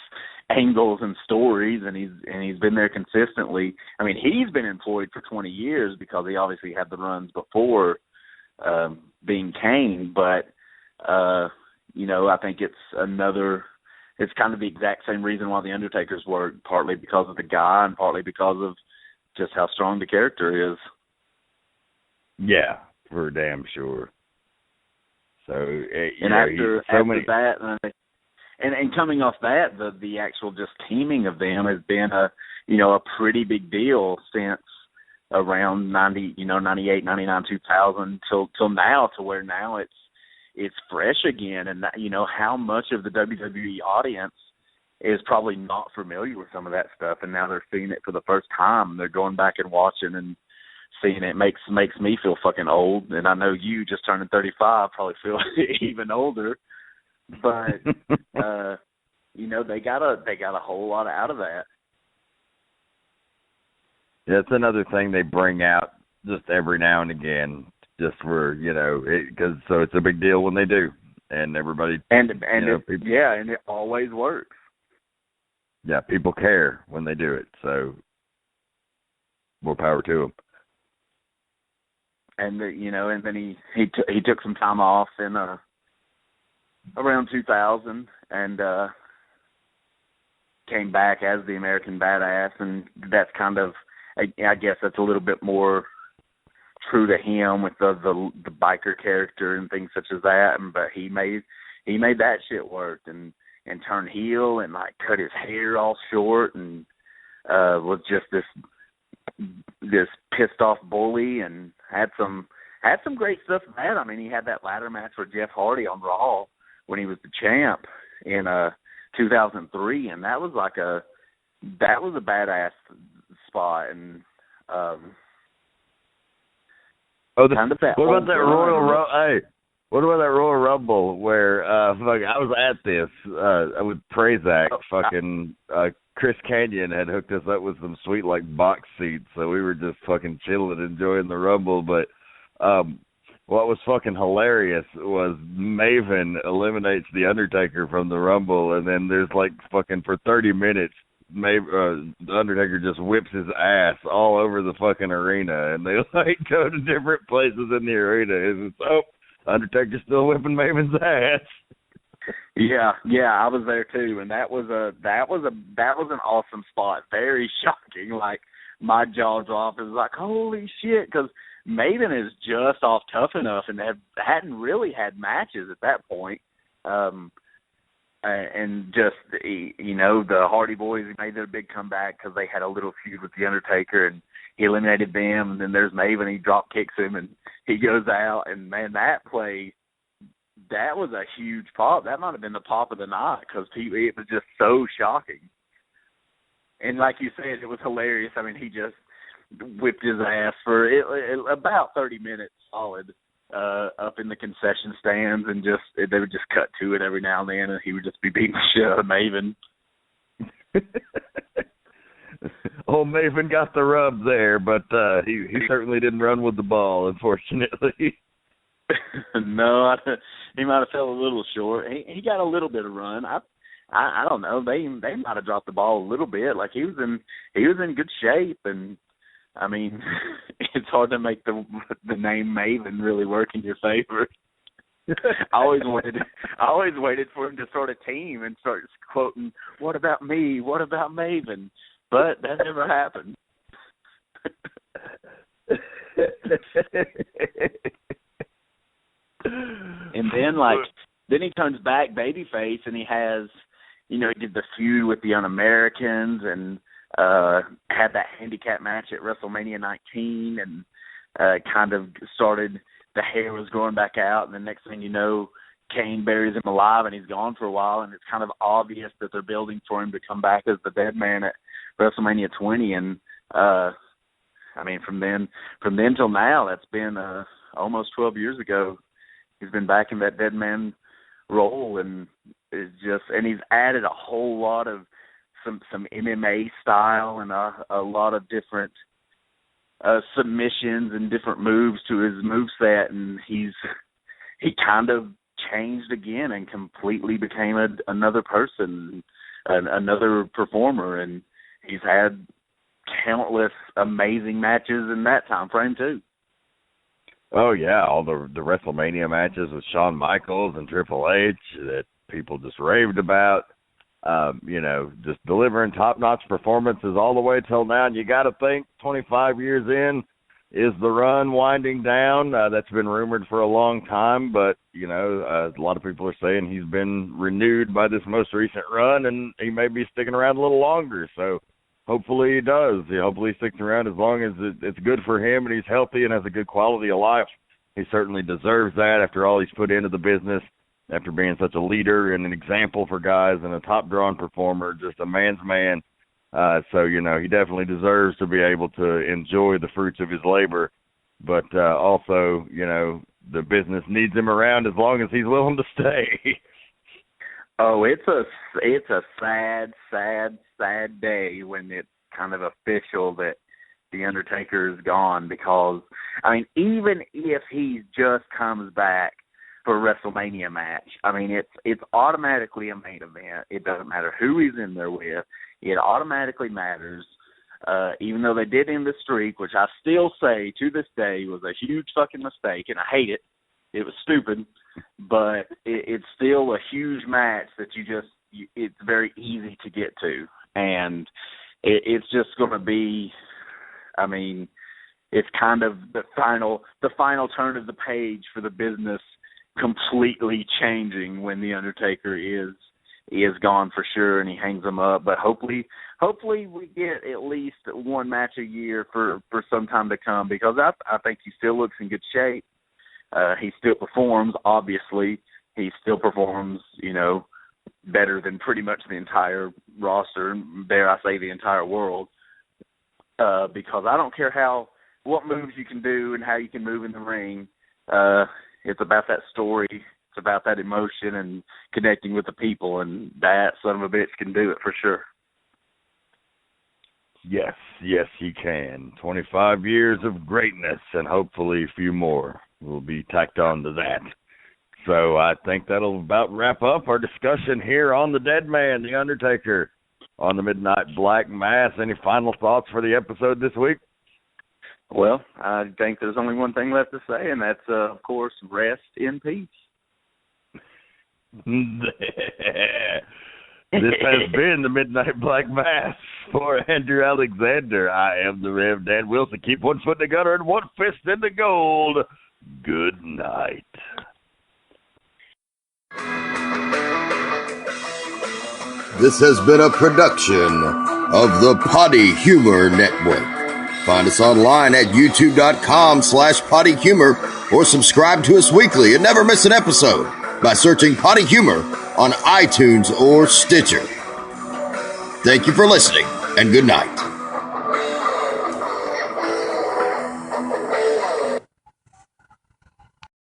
angles and stories, and he's been there consistently. I mean, he's been employed for 20 years because he obviously had the runs before being Kane, but you know, I think it's kind of the exact same reason why the Undertaker's work, partly because of the guy and partly because of just how strong the character is. Yeah, for damn sure. So, and after that, and coming off that, the actual just teaming of them has been a pretty big deal since around 98, 99, 2000 till now, to where now it's fresh again. And you know how much of the WWE audience is probably not familiar with some of that stuff, and now they're seeing it for the first time. They're going back and watching and seeing it. Makes me feel fucking old, and I know you just turning 35 probably feel even older. But you know, they got a whole lot out of that. Yeah, it's another thing they bring out just every now and again, just for, you know, so it's a big deal when they do, and everybody and people, and it always works. Yeah, people care when they do it, so more power to them. And and then he took some time off in around 2000 and came back as the American Badass, and that's kind of, I guess that's a little bit more true to him with the biker character and things such as that. But he made that shit work, and turned heel and like cut his hair all short, and was just this pissed off bully, and had some great stuff in that. I mean, he had that ladder match with Jeff Hardy on Raw when he was the champ in 2003, and that was a badass spot. And kind of that. What about that Royal Rumble? Hey, what about that Royal Rumble where I was at this with Prazak, Chris Kanyon had hooked us up with some sweet like box seats, so we were just fucking chilling, enjoying the Rumble. But what was fucking hilarious was Maven eliminates the Undertaker from the Rumble, and then there's like fucking for 30 minutes, the Undertaker just whips his ass all over the fucking arena, and they like go to different places in the arena. It's Undertaker's still whipping Maven's ass. Yeah, I was there too, and that was an awesome spot. Very shocking. Like my jaw dropped. It was like, holy shit, because Maven is just off Tough Enough and hadn't really had matches at that point. And just, the Hardy Boys made their big comeback because they had a little feud with The Undertaker, and he eliminated them. And then there's Maven, he drop kicks him, and he goes out. And, man, that was a huge pop. That might have been the pop of the night because it was just so shocking. And like you said, it was hilarious. I mean, he just whipped his ass for about 30 minutes solid up in the concession stands, and they would just cut to it every now and then, and he would just be beating the shit out of Maven. Old Maven got the rub there, but he certainly didn't run with the ball, unfortunately. No, he might have fell a little short. He got a little bit of run. I don't know. They might have dropped the ball a little bit. Like he was in good shape, and I mean, it's hard to make the name Maven really work in your favor. I always waited for him to sort of team and start quoting, "What about me? What about Maven?" But that never happened. And then he turns back babyface, and he has he did the feud with the Un-Americans and had that handicap match at WrestleMania 19 and kind of started, the hair was growing back out, and the next thing you know, Kane buries him alive and he's gone for a while, and it's kind of obvious that they're building for him to come back as the dead man at WrestleMania 20. And from then till now, that's been almost 12 years ago. He's been back in that dead man role, and he's added a whole lot of some MMA style and a lot of different submissions and different moves to his moveset, and he kind of changed again and completely became another person, another performer, and he's had countless amazing matches in that time frame too. Oh yeah, all the WrestleMania matches with Shawn Michaels and Triple H that people just raved about. Just delivering top-notch performances all the way till now. And you got to think, 25 years in, is the run winding down? That's been rumored for a long time, but, a lot of people are saying he's been renewed by this most recent run, and he may be sticking around a little longer. So hopefully he does. Hopefully he sticks around as long as it's good for him and he's healthy and has a good quality of life. He certainly deserves that after all he's put into the business, after being such a leader and an example for guys and a top-drawn performer, just a man's man. So he definitely deserves to be able to enjoy the fruits of his labor. But also, the business needs him around as long as he's willing to stay. Oh, it's a sad, sad, sad day when it's kind of official that The Undertaker is gone, because, even if he just comes back for a WrestleMania match, it's automatically a main event. It doesn't matter who he's in there with. It automatically matters, even though they did end the streak, which I still say to this day was a huge fucking mistake, and I hate it. It was stupid, but it's still a huge match that it's very easy to get to. And it's just going to be, it's kind of the final turn of the page for the business completely changing when The Undertaker is gone for sure, and he hangs them up. But hopefully we get at least one match a year for some time to come, because I think he still looks in good shape. He still performs, obviously. He still performs, better than pretty much the entire roster, and dare I say the entire world, because I don't care what moves you can do and how you can move in the ring. It's about that story. It's about that emotion and connecting with the people, and that son of a bitch can do it for sure. Yes, he can. 25 years of greatness, and hopefully a few more will be tacked on to that. So I think that'll about wrap up our discussion here on the Dead Man, The Undertaker, on the Midnight Black Mass. Any final thoughts for the episode this week? Well, I think there's only one thing left to say, and that's, of course, rest in peace. This has been the Midnight Black Mass. For Andrew Alexander, I am the Rev. Dan Wilson. Keep one foot in the gutter and one fist in the gold. Good night. This has been a production of the Potty Humor Network. Find us online at youtube.com/pottyhumor or subscribe to us weekly and never miss an episode by searching Potty Humor on iTunes or Stitcher. Thank you for listening, and good night.